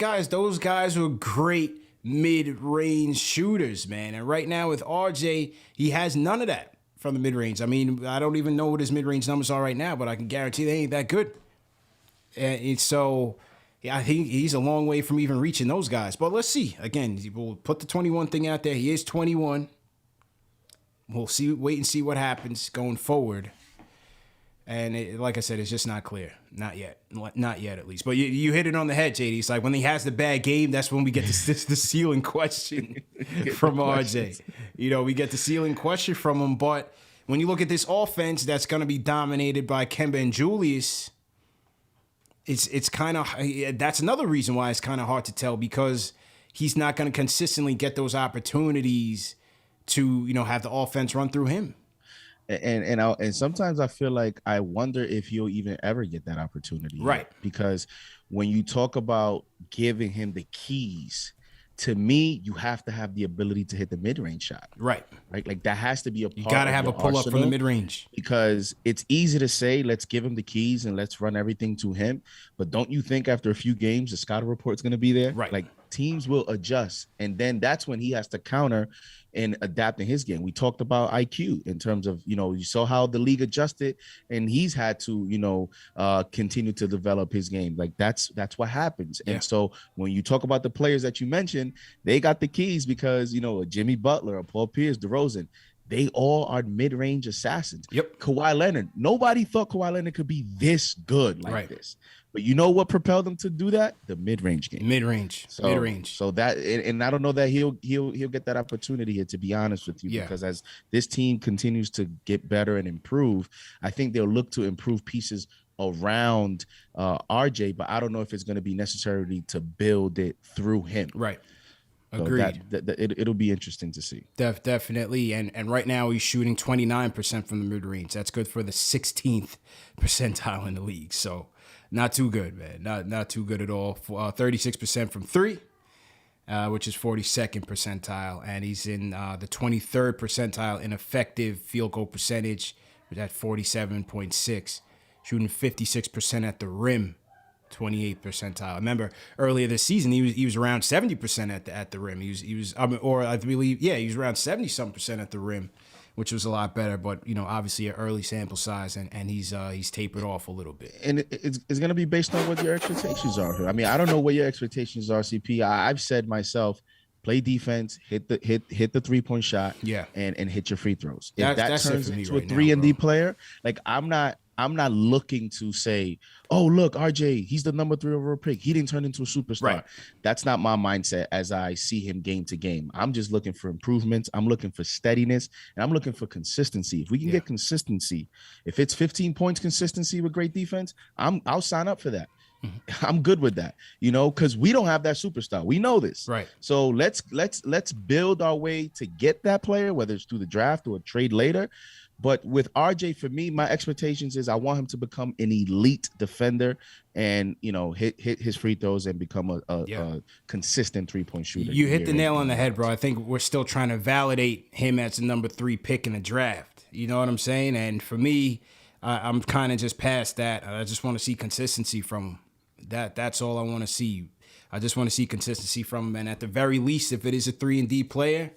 Speaker 1: guys were great mid-range shooters, man. And right now with RJ, he has none of that from the mid-range. I mean, I don't even know what his mid-range numbers are right now, but I can guarantee they ain't that good. And so... I think he's a long way from even reaching those guys. But let's see. Again, we'll put the 21 thing out there. He is 21. We'll wait and see what happens going forward. And like I said, it's just not clear. Not yet. Not yet, at least. But you hit it on the head, JD. It's like when he has the bad game, that's when we get the ceiling question from RJ. We get the ceiling question from him. But when you look at this offense that's going to be dominated by Kemba and Julius, it's kind of, that's another reason why it's kind of hard to tell, because he's not going to consistently get those opportunities to, have the offense run through him.
Speaker 2: And sometimes I feel like I wonder if he'll even ever get that opportunity.
Speaker 1: Right.
Speaker 2: Because when you talk about giving him the keys, to me, you have to have the ability to hit the mid-range shot.
Speaker 1: Right.
Speaker 2: Like that has to be a part.
Speaker 1: You got to have a pull-up from the mid-range.
Speaker 2: Because it's easy to say, let's give him the keys and let's run everything to him. But don't you think after a few games, the scouting report's going to be there?
Speaker 1: Right.
Speaker 2: Like teams will adjust. And then that's when he has to counter and adapt in his game. We talked about IQ in terms of, you saw how the league adjusted, and he's had to, continue to develop his game. Like that's what happens. Yeah. And so when you talk about the players that you mentioned, they got the keys because, a Jimmy Butler, a Paul Pierce, DeRozan, they all are mid-range assassins.
Speaker 1: Yep.
Speaker 2: Kawhi Leonard, nobody thought Kawhi Leonard could be this good like this. But you know what propelled him to do that? The mid-range game.
Speaker 1: Mid-range.
Speaker 2: So that, and I don't know that he'll get that opportunity here, to be honest with you, because as this team continues to get better and improve, I think they'll look to improve pieces around RJ, but I don't know if it's going to be necessarily to build it through him.
Speaker 1: Right.
Speaker 2: So
Speaker 1: Agreed.
Speaker 2: It'll be interesting to see.
Speaker 1: Definitely. And right now he's shooting 29% from the mid-range. That's good for the 16th percentile in the league. So not too good, man. Not too good at all. 36% from three, which is 42nd percentile. And he's in the 23rd percentile in effective field goal percentage at 47.6. Shooting 56% at the rim. 28th percentile. Remember earlier this season he was around 70% at the rim. He was I believe he was around 70-something% at the rim, which was a lot better. But obviously an early sample size, and he's tapered off a little bit.
Speaker 2: And it's going to be based on what your expectations are here. I mean, I don't know what your expectations are, CP. I've said myself, play defense, hit the 3-point shot, and hit your free throws. If that turns into a 3-and-D player, like I'm not looking to say, oh, look, RJ, he's the number 3 overall pick. He didn't turn into a superstar. Right. That's not my mindset as I see him game to game. I'm just looking for improvements. I'm looking for steadiness, and I'm looking for consistency. If we can get consistency, if it's 15 points consistency with great defense, I'll sign up for that. Mm-hmm. I'm good with that, because we don't have that superstar. We know this. Right. So let's build our way to get that player, whether it's through the draft or a trade later. But with RJ, for me, my expectations is I want him to become an elite defender and, hit his free throws and become a consistent 3-point shooter.
Speaker 1: You hit the nail on the head, bro. I think we're still trying to validate him as the number 3 pick in the draft. You know what I'm saying? And for me, I'm kind of just past that. I just want to see consistency from him. That's all I want to see. I just want to see consistency from him. And at the very least, if it is a 3-and-D player,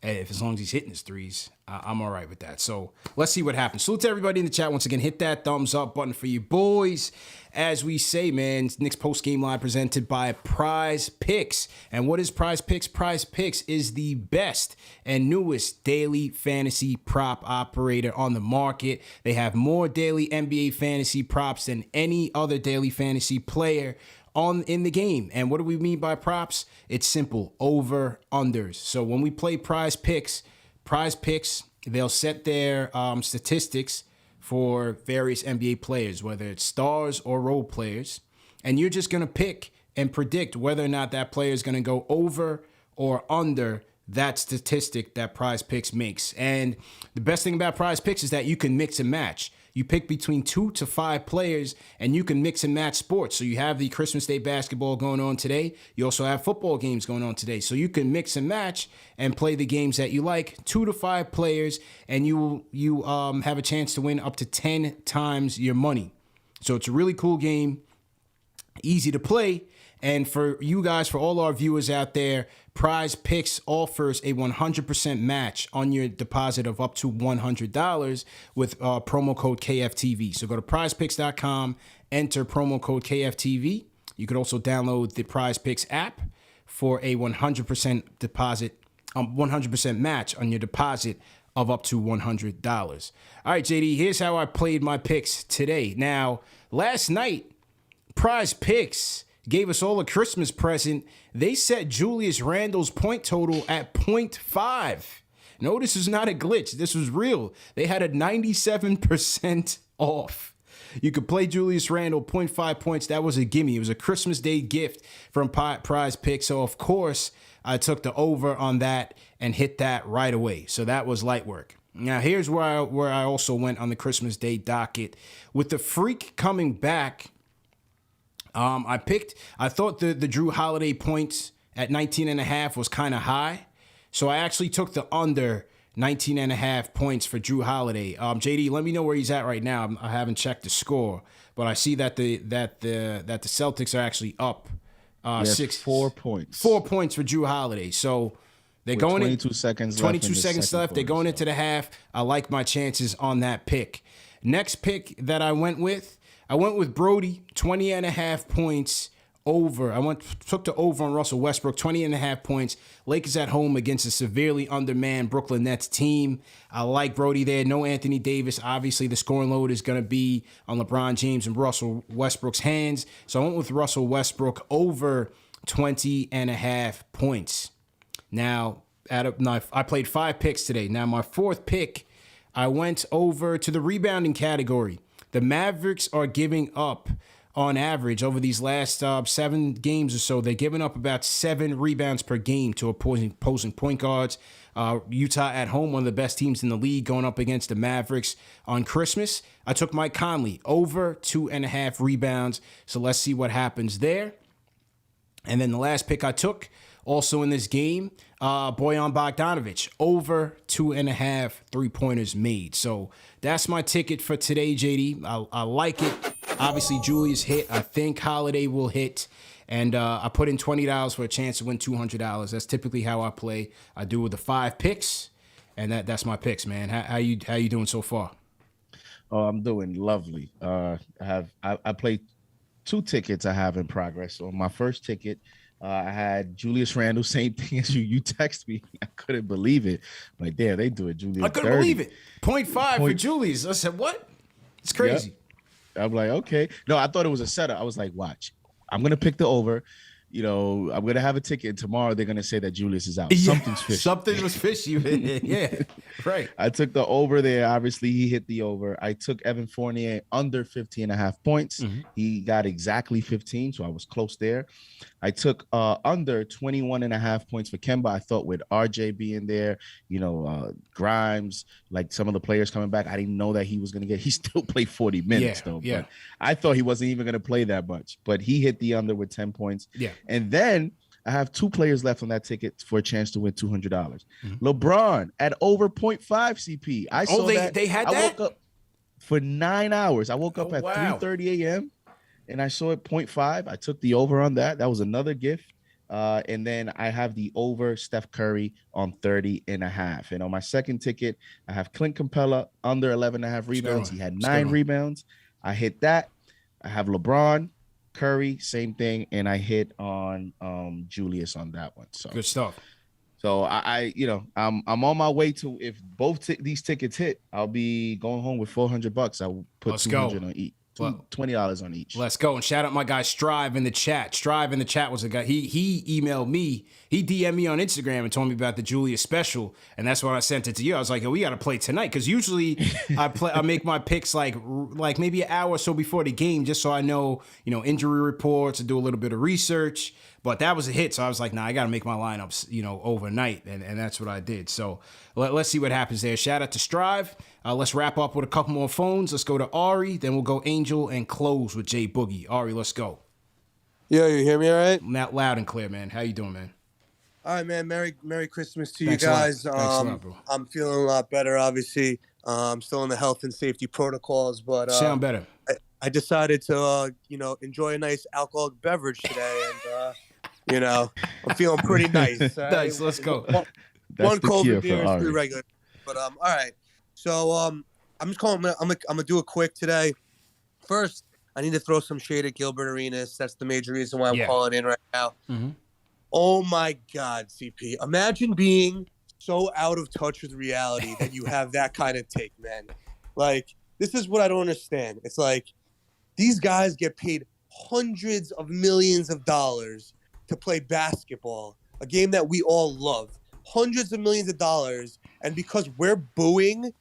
Speaker 1: as long as he's hitting his threes, I'm all right with that. So let's see what happens. Salute to everybody in the chat. Once again, hit that thumbs up button for you boys. As we say, man, Knicks Post Game Live presented by Prize Picks. And what is Prize Picks? Prize Picks is the best and newest daily fantasy prop operator on the market. They have more daily NBA fantasy props than any other daily fantasy player in the game. And what do we mean by props? It's simple, over unders. So when we play Prize Picks, they'll set their statistics for various NBA players, whether it's stars or role players, and you're just going to pick and predict whether or not that player is going to go over or under that statistic that Prize Picks makes. And the best thing about Prize Picks is that you can mix and match. You pick between 2 to 5 players, and you can mix and match sports. So you have the Christmas Day basketball going on today. You also have football games going on today. So you can mix and match and play the games that you like. 2 to 5 players, and you have a chance to win up to 10 times your money. So it's a really cool game, easy to play. And for you guys, for all our viewers out there, Prize Picks offers a 100% match on your deposit of up to $100 with promo code KFTV. So go to prizepicks.com, enter promo code KFTV. You could also download the Prize Picks app for a 100% deposit, 100% match on your deposit of up to $100. All right, JD, here's how I played my picks today. Now, last night, Prize Picks gave us all a Christmas present. They set Julius Randle's point total at 0.5. No, this is not a glitch. This was real. They had a 97% off. You could play Julius Randle, 0.5 points. That was a gimme. It was a Christmas Day gift from Prize Pick. So, of course, I took the over on that and hit that right away. So that was light work. Now, here's where I also went on the Christmas Day docket. With the Freak coming back, I thought the Drew Holiday points at 19.5 was kind of high. So I actually took the under 19.5 points for Drew Holiday. JD, let me know where he's at right now. I haven't checked the score, but I see that the Celtics are actually up
Speaker 2: 4 points.
Speaker 1: 4 points for Drew Holiday. So they're
Speaker 2: With
Speaker 1: going
Speaker 2: 22 seconds
Speaker 1: 22
Speaker 2: left
Speaker 1: seconds left. They're going into the half. I like my chances on that pick. Next pick that I went with Brody, 20.5 points over. Took the over on Russell Westbrook, 20.5 points. Lakers at home against a severely undermanned Brooklyn Nets team. I like Brody there. No Anthony Davis. Obviously, the scoring load is going to be on LeBron James and Russell Westbrook's hands. So I went with Russell Westbrook over 20.5 points. Now, I played 5 picks today. Now, my 4th pick, I went over to the rebounding category. The Mavericks are giving up, on average, over these last 7 games or so, they're giving up about 7 rebounds per game to opposing point guards. Utah at home, one of the best teams in the league, going up against the Mavericks on Christmas. I took Mike Conley over 2.5 rebounds. So let's see what happens there. And then the last pick I took, also in this game, Bojan Bogdanovic, over 2.5 3-pointers made. So that's my ticket for today, JD. I like it. Obviously, Julius hit. I think Holiday will hit. And I put in $20 for a chance to win $200. That's typically how I play. I do with the 5 picks, and that's my picks, man. How you doing so far?
Speaker 2: Oh, I'm doing lovely. I played 2 tickets I have in progress. So my first ticket, I had Julius Randle, same thing as you. You text me. I couldn't believe it. Like, damn, they do it, Julius.
Speaker 1: I couldn't believe it. 0.5 for Julius. I said, what? It's crazy.
Speaker 2: Yep. I'm like, okay. No, I thought it was a setup. I was like, watch. I'm going to pick the over. You know, I'm going to have a ticket. And tomorrow they're going to say that Julius is out.
Speaker 1: Yeah,
Speaker 2: something's fishy.
Speaker 1: Something was fishy. Yeah, right.
Speaker 2: I took the over there. Obviously, he hit the over. I took Evan Fournier under 15.5 points. Mm-hmm. He got exactly 15, so I was close there. I took under 21.5 points for Kemba. I thought with RJ being there, you know, Grimes, like some of the players coming back, I didn't know that he was going to get – he still played 40 minutes, though.
Speaker 1: Yeah.
Speaker 2: But I thought he wasn't even going to play that much. But he hit the under with 10 points.
Speaker 1: Yeah.
Speaker 2: And then I have 2 players left on that ticket for a chance to win $200. Mm-hmm. LeBron at over 0.5 CP. I saw that.
Speaker 1: They had
Speaker 2: that? I
Speaker 1: woke
Speaker 2: up for 9 hours. I woke up at 3:30 a.m. and I saw it 0.5. I took the over on that. That was another gift. And then I have the over Steph Curry on 30.5. And on my second ticket, I have Clint Capella under 11.5 rebounds. He had 9 rebounds. I hit that. I have LeBron, Curry, same thing, and I hit on Julius on that one. So
Speaker 1: good stuff.
Speaker 2: So I'm on my way to, if both these tickets hit, I'll be going home with $400. I'll put $200 on each. $20 on each.
Speaker 1: Let's go. And shout out my guy Strive in the chat. Strive in the chat was a guy. He emailed me. He DM'd me on Instagram and told me about the Julius special. And that's when I sent it to you. I was like, we got to play tonight. Because usually I make my picks like maybe an hour or so before the game, just so I know, injury reports and do a little bit of research. But that was a hit. So I was like, I got to make my lineups, overnight. And that's what I did. So let's see what happens there. Shout out to Strive. Let's wrap up with a couple more phones. Let's go to Ari. Then we'll go Angel and close with Jay Boogie. Ari, let's go.
Speaker 10: Yo, you hear me all right?
Speaker 1: Not loud and clear, man. How you doing, man?
Speaker 10: All right, man. Merry Christmas to
Speaker 1: Thanks
Speaker 10: you guys.
Speaker 1: Thanks a lot, bro.
Speaker 10: I'm feeling a lot better, obviously. I'm still in the health and safety protocols, but
Speaker 1: sound better.
Speaker 10: I decided to, enjoy a nice alcoholic beverage today, and I'm feeling pretty nice.
Speaker 1: Nice. Let's go.
Speaker 10: One cold beer is 3 regular. But all right. So I'm just calling. I'm gonna do it quick today. First, I need to throw some shade at Gilbert Arenas. That's the major reason why I'm calling in right now. Mm-hmm. Oh my God, CP! Imagine being so out of touch with reality that you have that kind of take, man. Like, this is what I don't understand. It's like these guys get paid hundreds of millions of dollars to play basketball, a game that we all love. Hundreds of millions of dollars, and because we're booing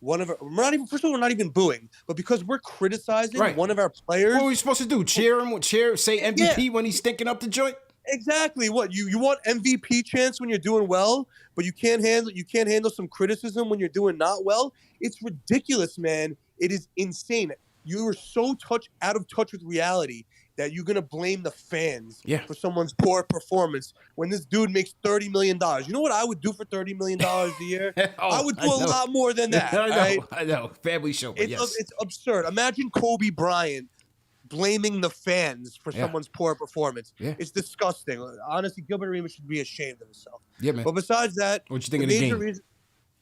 Speaker 10: one of our, we're not even booing, but because we're criticizing one of our players.
Speaker 1: What are we supposed to do? Cheer him? Say MVP when he's stinking up the joint?
Speaker 10: Exactly. What you want MVP chance when you're doing well, but you can't handle some criticism when you're doing not well. It's ridiculous, man. It is insane. You are so out of touch with reality that you're gonna blame the fans for someone's poor performance when this dude makes $30 million. You know what I would do for $30 million a year? I would do a lot more than that.
Speaker 1: I know. Family show, but
Speaker 10: it's absurd. Imagine Kobe Bryant blaming the fans for someone's poor performance. Yeah. It's disgusting. Honestly, Gilbert Arenas should be ashamed of himself.
Speaker 1: Yeah, man.
Speaker 10: But besides that,
Speaker 1: what you think of the game?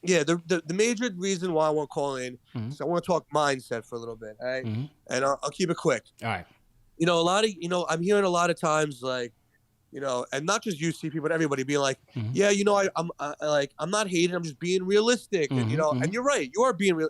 Speaker 10: The major reason why I want to call in is I want to talk mindset for a little bit, all right? And I'll keep it quick.
Speaker 1: All right.
Speaker 10: I'm hearing a lot of times, like, and not just you, CP, but everybody being like, I'm not hating, I'm just being realistic. And, and you're right, you are being real.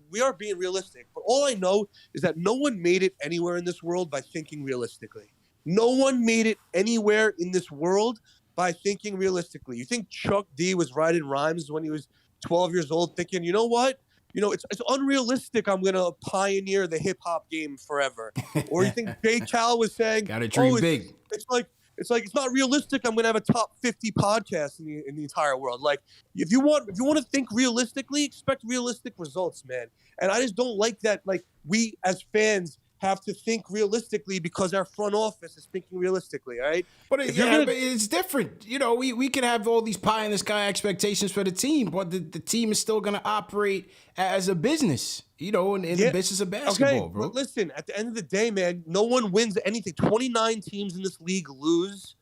Speaker 10: We are being realistic. But all I know is that no one made it anywhere in this world by thinking realistically. No one made it anywhere in this world by thinking realistically. You think Chuck D was writing rhymes when he was 12 years old thinking, you know what? It's unrealistic. I'm going to pioneer the hip hop game forever. Or you think Jay Cal was saying,
Speaker 1: gotta dream big.
Speaker 10: It's not realistic. I'm going to have a top 50 podcast in the entire world. Like, if you want to think realistically, expect realistic results, man. And I just don't like that. Like, we as fans have to think realistically because our front office is thinking realistically, all right?
Speaker 1: But it's different. We can have all these pie in the sky expectations for the team, but the team is still going to operate as a business, in the business of basketball, bro.
Speaker 10: But listen, at the end of the day, man, no one wins anything. 29 teams in this league lose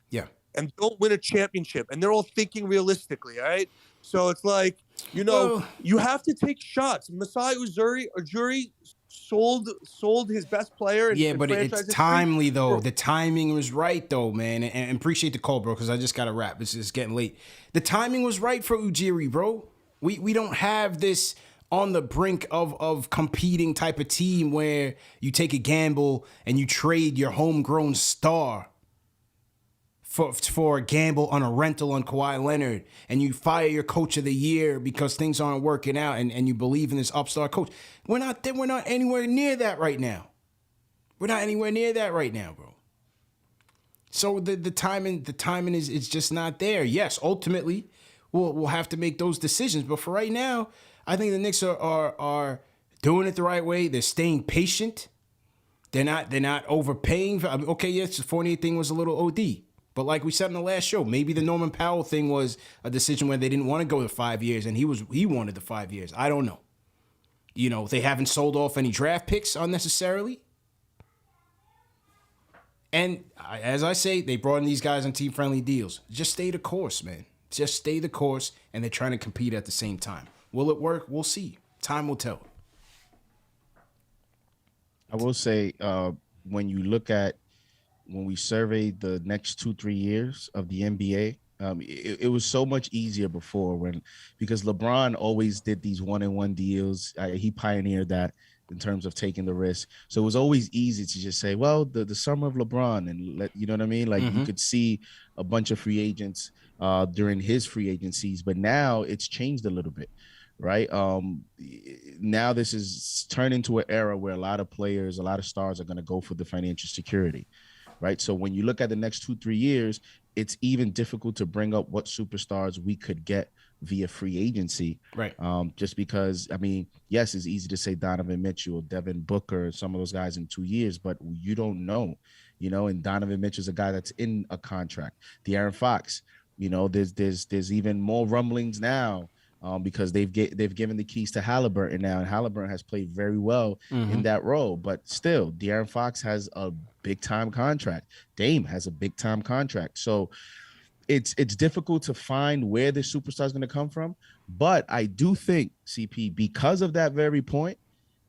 Speaker 10: and don't win a championship, and they're all thinking realistically, all right? So it's like, you have to take shots. Masai Ujiri sold his best player.
Speaker 1: But it's timely though. The timing was right though, man. And appreciate the call, bro, because I just got to wrap. It's just getting late. The timing was right for Ujiri, bro. We don't have this on the brink of competing type of team where you take a gamble and you trade your homegrown star for a gamble on a rental on Kawhi Leonard, and you fire your coach of the year because things aren't working out, and you believe in this upstart coach. We're not anywhere near that right now. We're not anywhere near that right now, bro. So the timing is just not there. Yes, ultimately we'll have to make those decisions, but for right now, I think the Knicks are doing it the right way. They're staying patient. They're not overpaying. Okay, yes, the Fournier thing was a little OD. But like we said in the last show, maybe the Norman Powell thing was a decision where they didn't want to go to 5 years, and he wanted the 5 years. I don't know. They haven't sold off any draft picks unnecessarily. And as I say, they brought in these guys on team-friendly deals. Just stay the course, man. Just stay the course, and they're trying to compete at the same time. Will it work? We'll see. Time will tell.
Speaker 2: I will say, when we surveyed the next 2-3 years of the NBA, it was so much easier before because LeBron always did these 1-and-1 deals. He pioneered that in terms of taking the risk. So it was always easy to just say, well, the summer of LeBron, and you know what I mean? Like you could see a bunch of free agents during his free agencies, but now it's changed a little bit, right? Now this is turned into an era where a lot of players, a lot of stars are going to go for the financial security. Right. So when you look at the next 2-3 years, it's even difficult to bring up what superstars we could get via free agency.
Speaker 1: Right.
Speaker 2: Just because, yes, it's easy to say Donovan Mitchell, Devin Booker, some of those guys in 2 years, but you don't know, and Donovan Mitchell's a guy that's in a contract. De'Aaron Fox, there's even more rumblings now. Because they've given the keys to Halliburton now, and Halliburton has played very well in that role. But still, De'Aaron Fox has a big-time contract. Dame has a big-time contract. So it's difficult to find where the superstar is going to come from. But I do think, CP, because of that very point,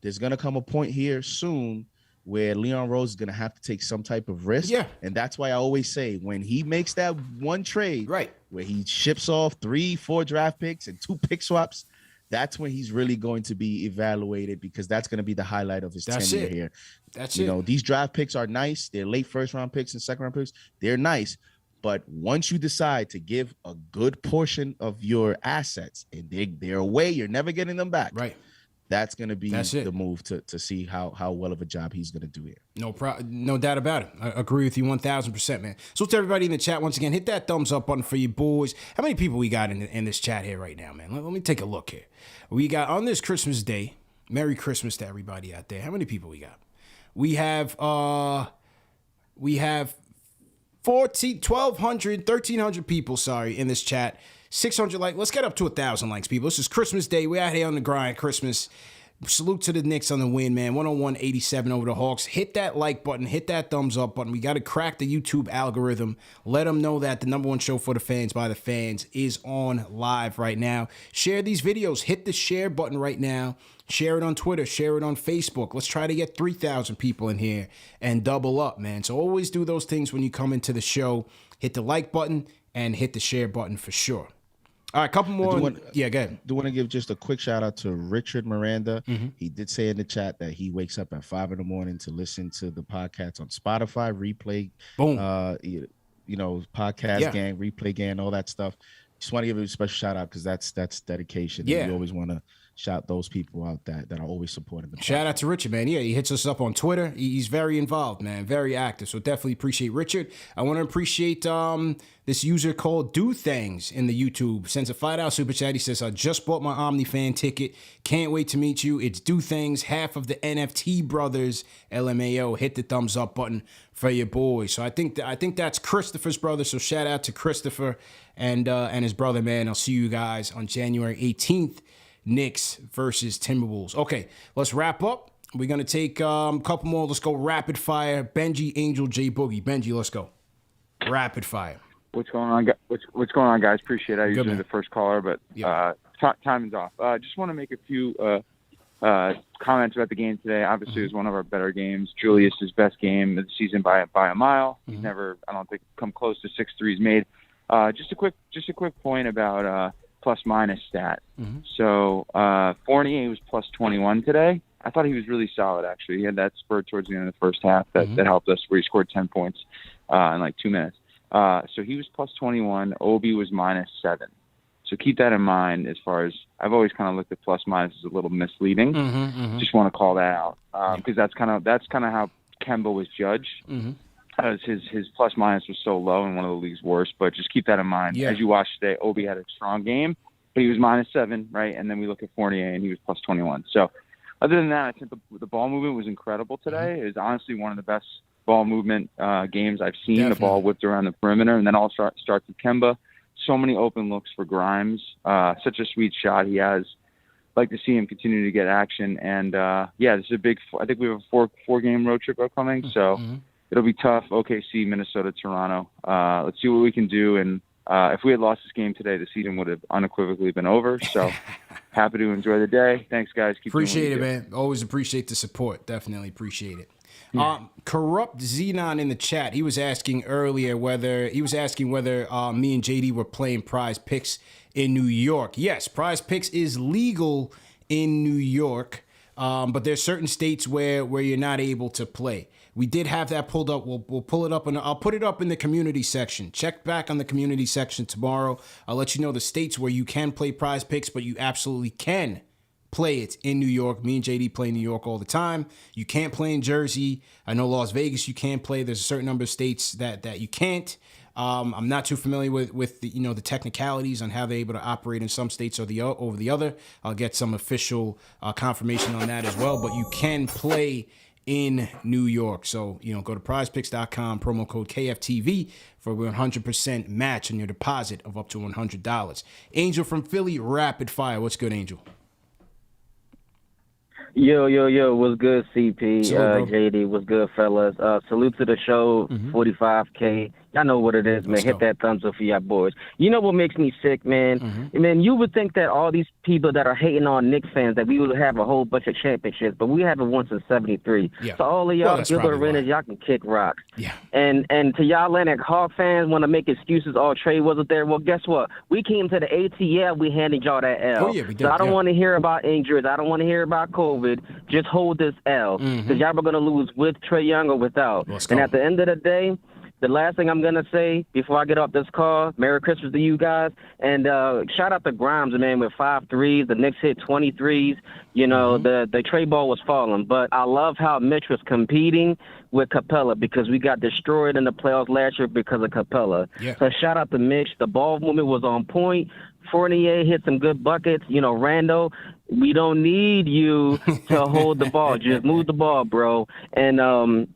Speaker 2: there's going to come a point here soon where Leon Rose is going to have to take some type of risk.
Speaker 1: Yeah.
Speaker 2: And that's why I always say when he makes that one trade,
Speaker 1: right,
Speaker 2: where he ships off 3-4 draft picks and 2 pick swaps, that's when he's really going to be evaluated, because that's going to be the highlight of his tenure here.
Speaker 1: That's it.
Speaker 2: These draft picks are nice. They're late first round picks and second round picks. They're nice. But once you decide to give a good portion of your assets and they're away, you're never getting them back.
Speaker 1: Right.
Speaker 2: That's going to be the move to see how well of a job he's going to do here.
Speaker 1: No doubt about it. I agree with you 1,000%, man. So to everybody in the chat, once again, hit that thumbs up button for you boys. How many people we got in this chat here right now, man? Let me take a look here. We got on this Christmas Day, Merry Christmas to everybody out there. How many people we got? We have 1,200, 1,300 people, in this chat. 600 likes. Let's get up to 1,000 likes, people. This is Christmas Day. We're out here on the grind. Christmas. Salute to the Knicks on the win, man. 101-87 over the Hawks. Hit that like button. Hit that thumbs up button. We got to crack the YouTube algorithm. Let them know that the #1 show for the fans by the fans is on live right now. Share these videos. Hit the share button right now. Share it on Twitter. Share it on Facebook. Let's try to get 3,000 people in here and double up, man. So always do those things when you come into the show. Hit the like button and hit the share button for sure. All right, couple more. Go ahead.
Speaker 2: Do want to give just a quick shout out to Richard Miranda. He did say in the chat that he wakes up at 5 a.m. to listen to the podcast on Spotify, replay,
Speaker 1: boom,
Speaker 2: podcast gang, replay gang, all that stuff. Just want to give him a special shout out because that's dedication. Yeah, we always want to shout those people out that are always supporting the podcast.
Speaker 1: Shout out to Richard, man. Yeah, he hits us up on Twitter. He's very involved, man. Very active. So definitely appreciate Richard. I want to appreciate this user called Do Things in the YouTube. Sends a $5 super chat. He says, I just bought my OmniFan ticket. Can't wait to meet you. It's Do Things, half of the NFT brothers, LMAO. Hit the thumbs up button for your boy. So I think that's Christopher's brother. So shout out to Christopher and his brother, man. I'll see you guys on January 18th. Knicks versus Timberwolves. Okay, let's wrap up. We're going to take a couple more. Let's go rapid fire. Benji, Angel, J Boogie. Benji, let's go. Rapid fire.
Speaker 11: What's going on, guys? Appreciate it. I usually the first caller, but time is off. Just want to make a few comments about the game today. Obviously, it was one of our better games. Julius' best game of the season by a mile. He's never, I don't think, come close to 6 threes made. Just a quick point about plus-minus stat. So Fournier was plus 21 today. I thought he was really solid, actually. He had that spurt towards the end of the first half that helped us, where he scored 10 points in like 2 minutes. So he was plus 21. Obi was minus 7. So keep that in mind. As far as I've always kind of looked at plus-minus as a little misleading. Just want to call that out because that's kind of how Kemba was judged. His plus minus was so low and one of the league's worst, but just keep that in mind. As you watch today, Obi had a strong game, but he was minus 7, right? And then we look at Fournier and he was plus 21. So other than that, I think the ball movement was incredible today. It was honestly one of the best ball movement games I've seen. Definitely. The ball whipped around the perimeter, and then all starts with Kemba. So many open looks for Grimes. Such a sweet shot he has. Like to see him continue to get action. And this is a big. I think we have a four game road trip upcoming. So. It'll be tough. OKC, Minnesota, Toronto. Let's see what we can do. And if we had lost this game today, the season would have unequivocally been over. So happy to enjoy the day. Thanks, guys.
Speaker 1: Appreciate it, man. Always appreciate the support. Definitely appreciate it. Corrupt Xenon in the chat. He was asking earlier whether me and JD were playing Prize Picks in New York. Yes, Prize Picks is legal in New York, but there's certain states where you're not able to play. We did have that pulled up. We'll pull it up, and I'll put it up in the community section. Check back on the community section tomorrow. I'll let you know the states where you can play Prize Picks, but you absolutely can play it in New York. Me and JD play in New York all the time. You can't play in Jersey. I know Las Vegas you can't play. There's a certain number of states that you can't. I'm not too familiar with the the technicalities on how they're able to operate in some states over the other. I'll get some official confirmation on that as well. But you can play in New York. So, go to prizepicks.com, promo code KFTV for a 100% match on your deposit of up to $100. Angel from Philly, rapid fire. What's good, Angel?
Speaker 12: Yo, what's good, CP? JD, what's good, fellas? Salute to the show, 45K. Y'all know what it is, man. Hit that thumbs up for y'all boys. You know what makes me sick, man? Man, you would think that all these people that are hating on Knicks fans, that we would have a whole bunch of championships, but we haven't won since 73. Yeah. So all of y'all, Gilbert Arenas, y'all can kick rocks. Yeah. And to y'all Atlantic Hawk fans want to make excuses, Trey wasn't there. Well, guess what? We came to the ATL, we handed y'all that L. Oh, yeah, we did. So I don't want to hear about injuries. I don't want to hear about COVID. Just hold this L. Because y'all were going to lose with Trae Young or without. And at the end of the day, the last thing I'm going to say before I get off this call, Merry Christmas to you guys. And shout out to Grimes, man, with 5 threes. The Knicks hit 20 threes. You know, the trade ball was falling. But I love how Mitch was competing with Capella because we got destroyed in the playoffs last year because of Capella.
Speaker 1: Yeah.
Speaker 12: So shout out to Mitch. The ball movement was on point. Fournier hit some good buckets. You know, Randall, we don't need you to hold the ball. Just move the ball, bro. And,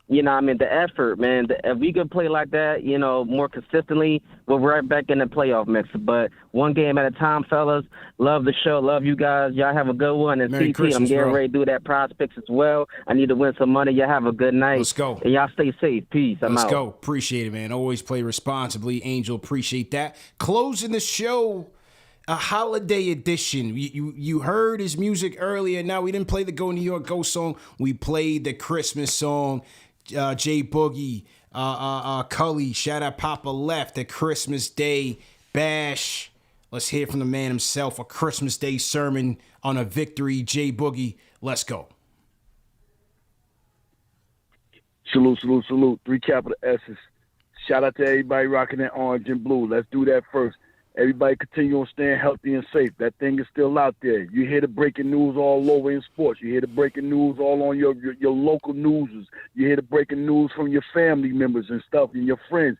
Speaker 12: you know, I mean, the effort, man, if we could play like that, you know, more consistently, we're right back in the playoff mix. But one game at a time, fellas. Love the show. Love you guys. Y'all have a good one. And
Speaker 1: Merry
Speaker 12: CP,
Speaker 1: Christmas,
Speaker 12: I'm getting
Speaker 1: bro.
Speaker 12: ready to do that prospects as well. I need to win some money. Y'all have a good night.
Speaker 1: Let's go.
Speaker 12: And y'all stay safe. Peace. I'm
Speaker 1: Let's
Speaker 12: out.
Speaker 1: go. Appreciate it, man. Always play responsibly. Angel, appreciate that. Closing the show, a holiday edition. You heard his music earlier. Now, we didn't play the Go New York Go song. We played the Christmas song. J Boogie, Cully, shout out Papa Left, the Christmas Day Bash. Let's hear from the man himself, a Christmas Day sermon on a victory. J Boogie, let's go.
Speaker 13: Salute, salute, salute. 3 capital S's. Shout out to everybody rocking that orange and blue. Let's do that first. Everybody continue on staying healthy and safe. That thing is still out there. You hear the breaking news all over in sports. You hear the breaking news all on your local newses. You hear the breaking news from your family members and stuff and your friends.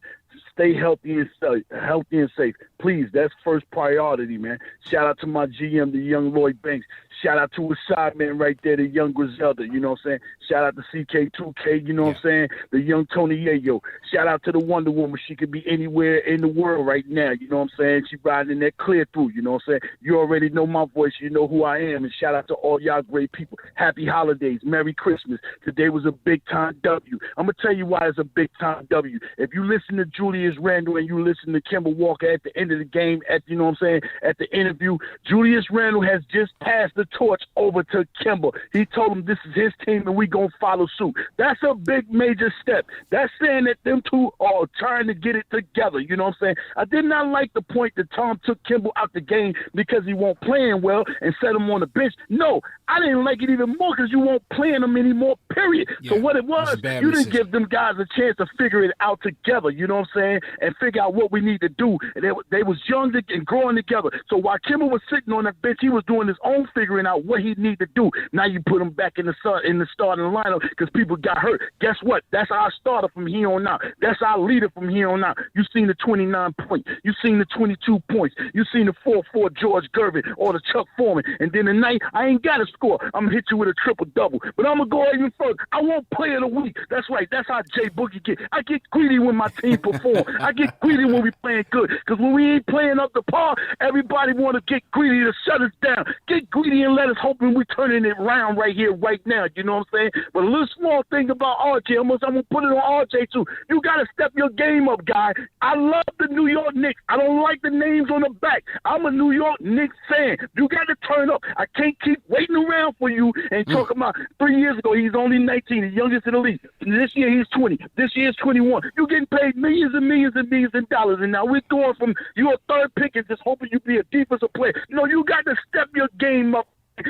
Speaker 13: Stay healthy and safe. Please, that's first priority, man. Shout out to my GM, the young Lloyd Banks. Shout out to his side man right there, the young Griselda, you know what I'm saying? Shout out to CK2K, you know what I'm saying? The young Tony Yayo. Shout out to the Wonder Woman. She could be anywhere in the world right now, you know what I'm saying? She riding in that clear through, you know what I'm saying? You already know my voice. You know who I am. And shout out to all y'all great people. Happy holidays. Merry Christmas. Today was a big-time W. I'm going to tell you why it's a big-time W. If you listen to Julius Randle and you listen to Kemba Walker at the end of the game, you know what I'm saying, at the interview, Julius Randle has just passed the torch over to Kemba. He told him this is his team and we going to follow suit. That's a big major step. That's saying that them two are trying to get it together. You know what I'm saying? I did not like the point that Tom took Kemba out the game because he won't playing well and set him on the bench. No, I didn't like it even more because you won't playing him anymore, period.
Speaker 1: Yeah,
Speaker 13: so what it was, you didn't give them guys a chance to figure it out together, you know what I'm saying, and figure out what we need to do. And they was young and growing together. So while Kemba was sitting on that bench, he was doing his own figuring out what he needed to do. Now you put him back in the starting lineup because people got hurt. Guess what? That's our starter from here on out. That's our leader from here on out. You seen the 29 points. You seen the 22 points. You seen the 4-4 George Gervin or the Chuck Foreman. And then tonight, I ain't got to score. I'm going to hit you with a triple-double. But I'm going to go even further. I want player of the week. That's right. That's how J Boogie get. I get greedy when my team perform. I get greedy when we playing good. Because when we ain't playing up the par, everybody want to get greedy to shut us down. Get greedy and let us hope we turning it around right here, right now. You know what I'm saying? But a little small thing about RJ, I'm going to put it on RJ too. You got to step your game up, guy. I love the New York Knicks. I don't like the names on the back. I'm a New York Knicks fan. You got to turn up. I can't keep waiting around for you and talking about 3 years ago, he's only 19, the youngest in the league. This year, he's 20. This year, 21. You're getting paid millions and millions and millions of dollars, and now we're going from you're a third pick and just hoping you be a defensive player. No, you got to step your game up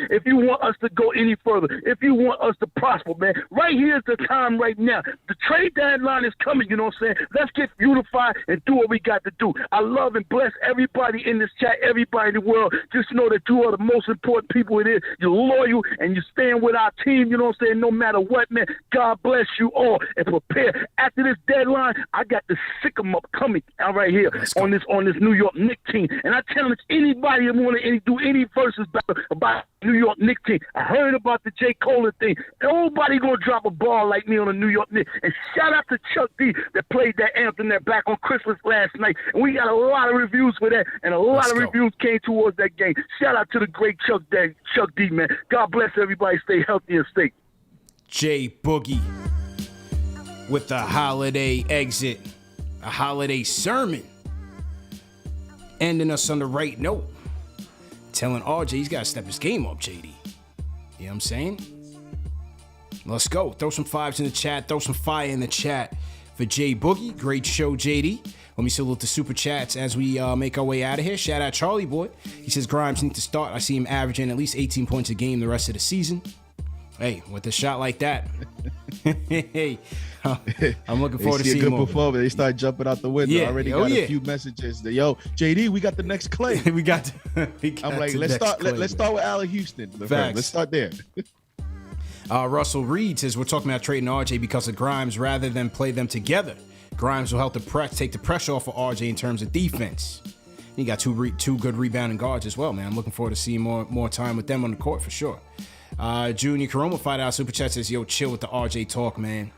Speaker 13: if you want us to go any further, if you want us to prosper, man. Right here's the time right now. The trade deadline is coming, you know what I'm saying? Let's get unified and do what we got to do. I love and bless everybody in this chat, everybody in the world. Just know that you are the most important people it is. You're loyal and you stand with our team, you know what I'm saying? No matter what, man. God bless you all and prepare. After this deadline, I got the sick 'em up coming out right here on this New York Knicks team. And I challenge anybody that want to do any verses about New York Knicks team. I heard about the J. Cole thing. Nobody gonna drop a ball like me on the New York Knicks. And shout out to Chuck D that played that anthem there back on Christmas last night. And we got a lot of reviews for that, and a lot of reviews came towards that game. Shout out to the great Chuck D, man. God bless everybody. Stay healthy and safe.
Speaker 1: J Boogie with the holiday exit, a holiday sermon, ending us on the right note. Telling RJ he's got to step his game up, JD. You know what I'm saying? Let's go. Throw some fives in the chat. Throw some fire in the chat for J Boogie. Great show, JD. Let me salute the super chats as we make our way out of here. Shout out Charlie Boy. He says Grimes needs to start. I see him averaging at least 18 points a game the rest of the season. Hey, with a shot like that, Hey, I'm looking forward to
Speaker 2: see
Speaker 1: seeing
Speaker 2: a good
Speaker 1: more.
Speaker 2: performance. They start jumping out the window.
Speaker 1: Yeah.
Speaker 2: I already got a few messages. Yo, JD, we got the next Clay.
Speaker 1: we got
Speaker 2: I'm like, let's start with Allen Houston. Let's start there.
Speaker 1: Russell Reed says we're talking about trading RJ because of Grimes rather than play them together. Grimes will help take the pressure off of RJ in terms of defense. You got two good rebounding guards as well, man. I'm looking forward to seeing more time with them on the court for sure. Junior Caroma, $5 super chat says, yo, chill with the RJ talk, man.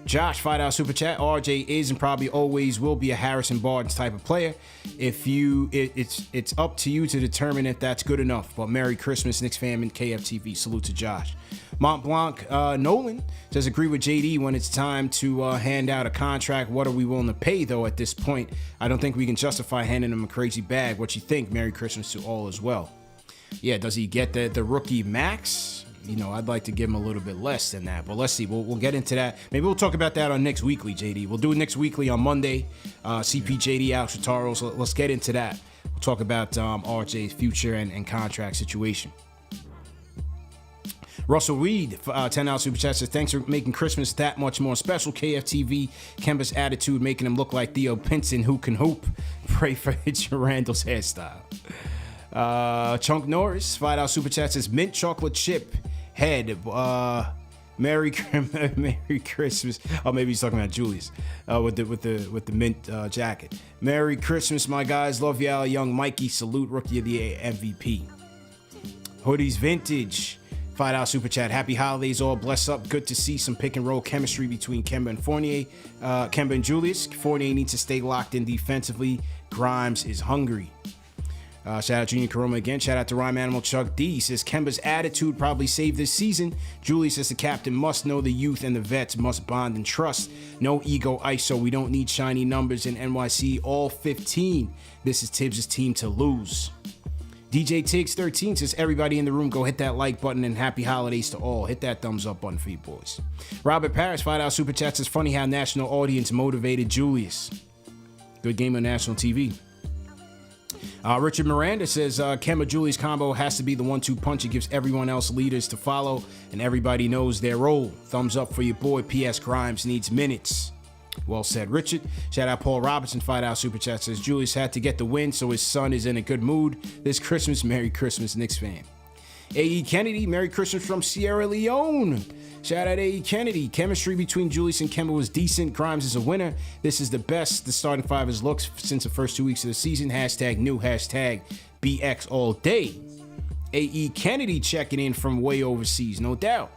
Speaker 1: Josh, $5 super chat. RJ is and probably always will be a Harrison Barnes type of player. It's up to you to determine if that's good enough. But Merry Christmas, Knicks fam and KFTV. Salute to Josh. Mont Blanc Nolan says, agree with JD when it's time to hand out a contract. What are we willing to pay, though, at this point? I don't think we can justify handing him a crazy bag. What you think? Merry Christmas to all as well. Yeah, does he get the rookie max? You know, I'd like to give him a little bit less than that, but let's see. We'll get into that. Maybe we'll talk about that on Knicks Weekly, JD. We'll do it Knicks Weekly on Monday. CP, JD, Alex Rotaro. So let's get into that. We'll talk about RJ's future and contract situation. Russell Reed, $10 super chat says, thanks for making Christmas that much more special. KFTV, Kemba's attitude making him look like Theo Pinson, who can hoop. Pray for Hitcher Randall's hairstyle. Chunk Norris, $5 super chat says, mint chocolate chip head. Merry Christmas. Oh, maybe he's talking about Julius with the mint jacket. Merry Christmas, my guys. Love y'all. Young Mikey, salute rookie of the MVP. Hoodies Vintage, $5 super chat. Happy holidays, all. Bless up. Good to see some pick and roll chemistry between Kemba and Fournier. Kemba and Julius. Fournier needs to stay locked in defensively. Grimes is hungry. Shout out Junior Caroma again. Shout out to Rhyme Animal Chuck D. Says Kemba's attitude probably saved this season. Julius as the captain must know the youth and the vets must bond and trust. No ego ISO. We don't need shiny numbers in NYC. All 15. This is Tibbs' team to lose. DJ Tiggs 13 says everybody in the room go hit that like button and happy holidays to all. Hit that thumbs up button for you boys. Robert Parrish, $5 super chat says funny how national audience motivated Julius. Good game on national TV. Richard Miranda says Kemba Julius combo has to be the 1-2 punch. It gives everyone else leaders to follow and everybody knows their role. Thumbs up for your boy. P.S. Grimes needs minutes. Well said, Richard. Shout out Paul Robertson, $5 super chat says Julius had to get the win so his son is in a good mood this Christmas. Merry Christmas, Knicks fan. A.E. Kennedy, Merry Christmas from Sierra Leone. Shout out A.E. Kennedy. Chemistry between Julius and Kemba was decent. Grimes is a winner. This is the best the starting five has looked since the first 2 weeks of the season. Hashtag new, hashtag BX all day. A.E. Kennedy checking in from way overseas, no doubt.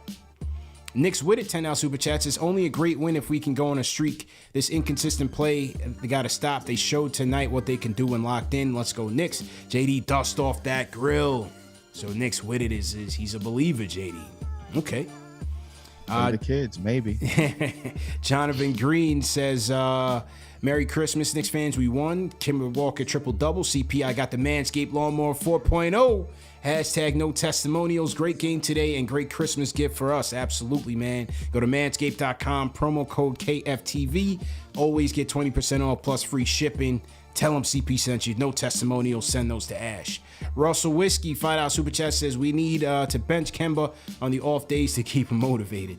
Speaker 1: Knicks with it, $10 super chats. It's only a great win if we can go on a streak. This inconsistent play, they got to stop. They showed tonight what they can do when locked in. Let's go Knicks. JD, dust off that grill. So Knicks with it is he's a believer, JD. Okay.
Speaker 2: The kids, maybe.
Speaker 1: Jonathan Green says, Merry Christmas, Knicks fans. We won. Kimber Walker triple-double. CP, I got the Manscaped Lawnmower 4.0. Hashtag no testimonials. Great game today and great Christmas gift for us. Absolutely, man. Go to manscaped.com. Promo code KFTV. Always get 20% off plus free shipping. Tell them CP sent you. No testimonials. Send those to Ash. Russell Whiskey, $5 super chat says we need to bench Kemba on the off days to keep him motivated.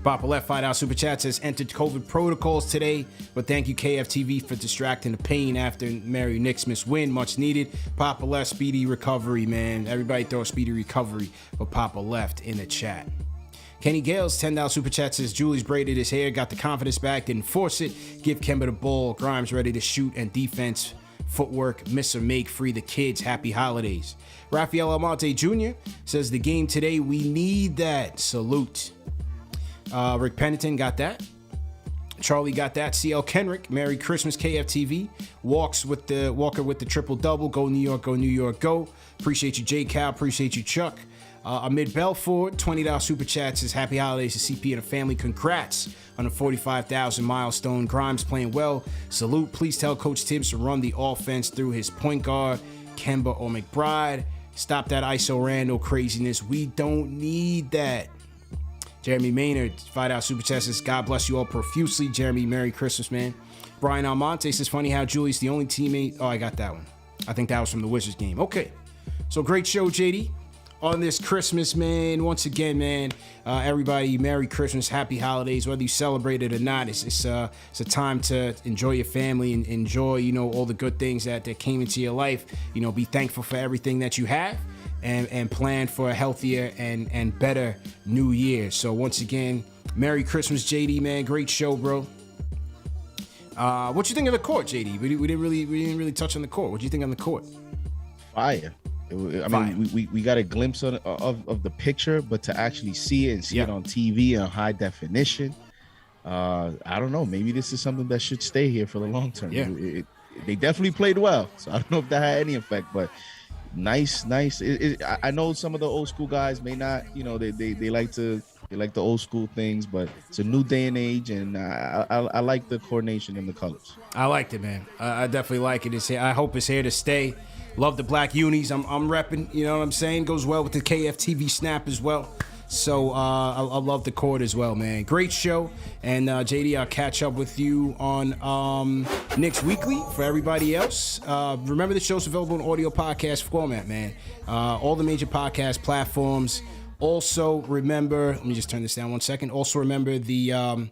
Speaker 1: Papa Left, $5 super chat says entered COVID protocols today, but thank you KFTV for distracting the pain after Merry Knicksmas win. Much needed. Papa Left, speedy recovery, man. Everybody throw a speedy recovery for Papa Left in the chat. Kenny Gales, $10 super chat says Julius braided his hair, got the confidence back, didn't force it. Give Kemba the ball. Grimes ready to shoot and defense. Footwork, miss or make, free the kids. Happy holidays. Rafael Almonte Jr. says the game today, we need that. Salute. Rick Pennington got that. Charlie got that. CL Kenrick, Merry Christmas KFTV. Walker with the triple-double. Go New York, go New York, go. Appreciate you, J. Cal. Appreciate you, Chuck. Amid Belford, $20 super chat says happy holidays to CP and a family. Congrats on a 45,000 milestone. Grimes playing well. Salute. Please tell Coach Tibbs to run the offense through his point guard, Kemba or McBride. Stop that ISO Randall craziness. We don't need that. Jeremy Maynard, $5 super chat says God bless you all profusely. Jeremy, Merry Christmas, man. Brian Almonte says funny how Julius the only teammate. Oh, I got that one. I think that was from the Wizards game. Okay. So great show, JD. on this Christmas, man. Once again, man, everybody, Merry Christmas, Happy Holidays. Whether you celebrate it or not, it's a time to enjoy your family and enjoy, all the good things that came into your life. Be thankful for everything that you have and plan for a healthier and better new year. So once again, Merry Christmas, JD, man. Great show, bro. What you think of the court, JD? We didn't really touch on the court. What do you think on the court?
Speaker 2: Fire. I mean, we got a glimpse of the picture, but to actually see it and see it on TV in high definition, I don't know. Maybe this is something that should stay here for the long term.
Speaker 1: Yeah.
Speaker 2: They definitely played well, so I don't know if that had any effect, but nice. I know some of the old school guys may not, they like the old school things, but it's a new day and age, and I like the coordination and the colors. I
Speaker 1: liked it, man. I definitely like it. It's here. I hope it's here to stay. Love the black unis. I'm repping. You know what I'm saying? Goes well with the KFTV snap as well. So I love the court as well, man. Great show. And JD, I'll catch up with you on Knicks Weekly. For everybody else, remember the show's available in audio podcast format, man. All the major podcast platforms. Also remember, let me just turn this down 1 second. Also remember the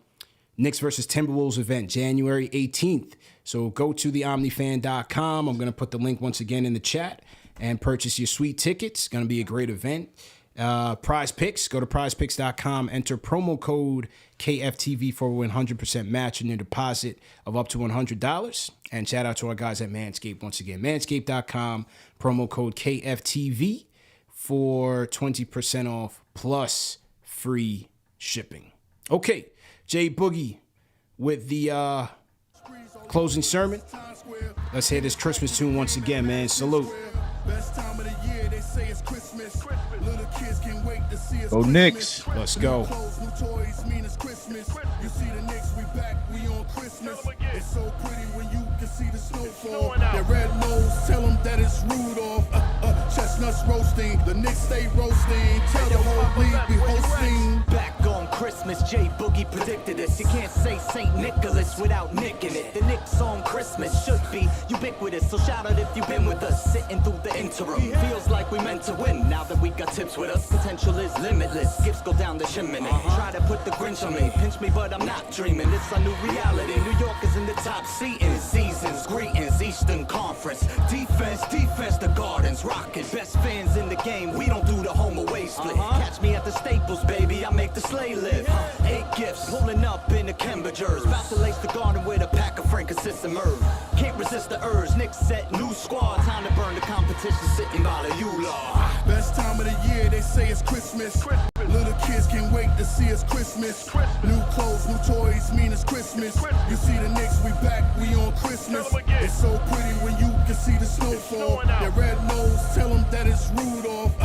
Speaker 1: Knicks versus Timberwolves event, January 18th. So go to theomnifan.com. I'm going to put the link once again in the chat and purchase your sweet tickets. It's going to be a great event. Prize Picks, go to prizepicks.com, enter promo code KFTV for a 100% match in your deposit of up to $100. And shout out to our guys at Manscaped once again. Manscaped.com, promo code KFTV for 20% off plus free shipping. Okay, Jay Boogie with the closing sermon. Let's hear this Christmas tune once again, man. Salute.
Speaker 14: Best time of the year, they say it's Christmas. Little kids can't wait to see us.
Speaker 2: Go Knicks.
Speaker 1: Let's go.
Speaker 14: New toys mean it's Christmas. You see the Knicks, we back, we on Christmas. It's so pretty when you can see the snowfall. Their red nose, tell them that it's Rudolph. Chestnuts roasting, the Knicks stay roasting. Tell the whole league we hosting.
Speaker 15: Back on Christmas, Jay Boogie predicted this. You can't say St. Nicholas without nicking it. The Knicks on Christmas should be ubiquitous. So shout out if you've been with us, sitting through the interim. Feels like we meant to win. Now that we got tips with us, potential is limitless. Gifts go down the chimney. Try to put the Grinch on me, pinch me, but I'm not dreaming. It's a new reality. New York is in the top seat in seasons. Greetings, Eastern Conference. Defense, the Gardens rocking. Best fans in the game. We don't do the home away split. Catch me at the Staples, baby. I make the sleigh live. 8 gifts, pulling up in the Cambridgers. About to lace the garden with a pack of frankincense and myrrh. Can't resist the urge. Knicks set new squad. Time to burn the competition sitting by the U-Law.
Speaker 14: Best time of the year, they say it's Christmas. Little kids can't wait to see us Christmas. New clothes, new toys mean it's Christmas. You see the Knicks, we back, we on Christmas. It's so pretty when you can see the snowfall. Their red nose, tell them that it's Rudolph.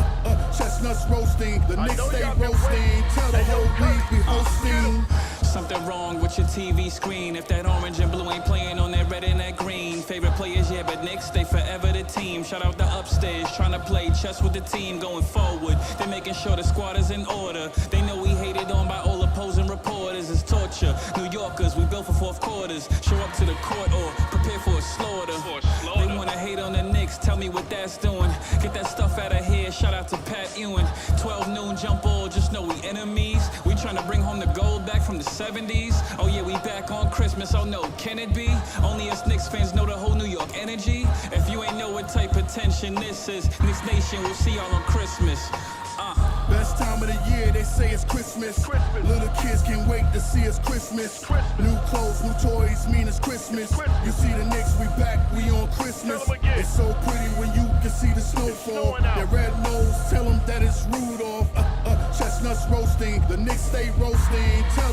Speaker 14: Chestnuts roasting, the Knicks stay roasting. Tell the whole league we hosting.
Speaker 16: Something wrong with your TV screen. If that orange and blue ain't playing on that red and that green. Favorite players, yeah, but Knicks, they forever the team. Shout out the upstairs, trying to play chess with the team going forward. They're making sure the squad is in order. They know we hated on by all opposing reporters. It's torture. New Yorkers, we built for fourth quarters. Show up to the court or prepare for a slaughter. They wanna hate on the Knicks, tell me what that's doing. Get that stuff out of here, shout out to Pat Ewing. 12 noon jump ball, just know we enemies. We trying to bring home the gold back from the 70s. Oh yeah, we back on Christmas, oh no, can it be? Only us Knicks fans know the whole New York energy. If you ain't know what type of tension this is, Knicks Nation, we'll see y'all on Christmas.
Speaker 14: Best time of the year, they say it's Christmas. Little kids can't wait to see us Christmas. New clothes, new toys mean it's Christmas. You see the Knicks, we back, we on Christmas. It's so pretty when you can see the snowfall. Their red nose, tell them that it's Rudolph. Chestnuts roasting, the Knicks stay roasting. Tell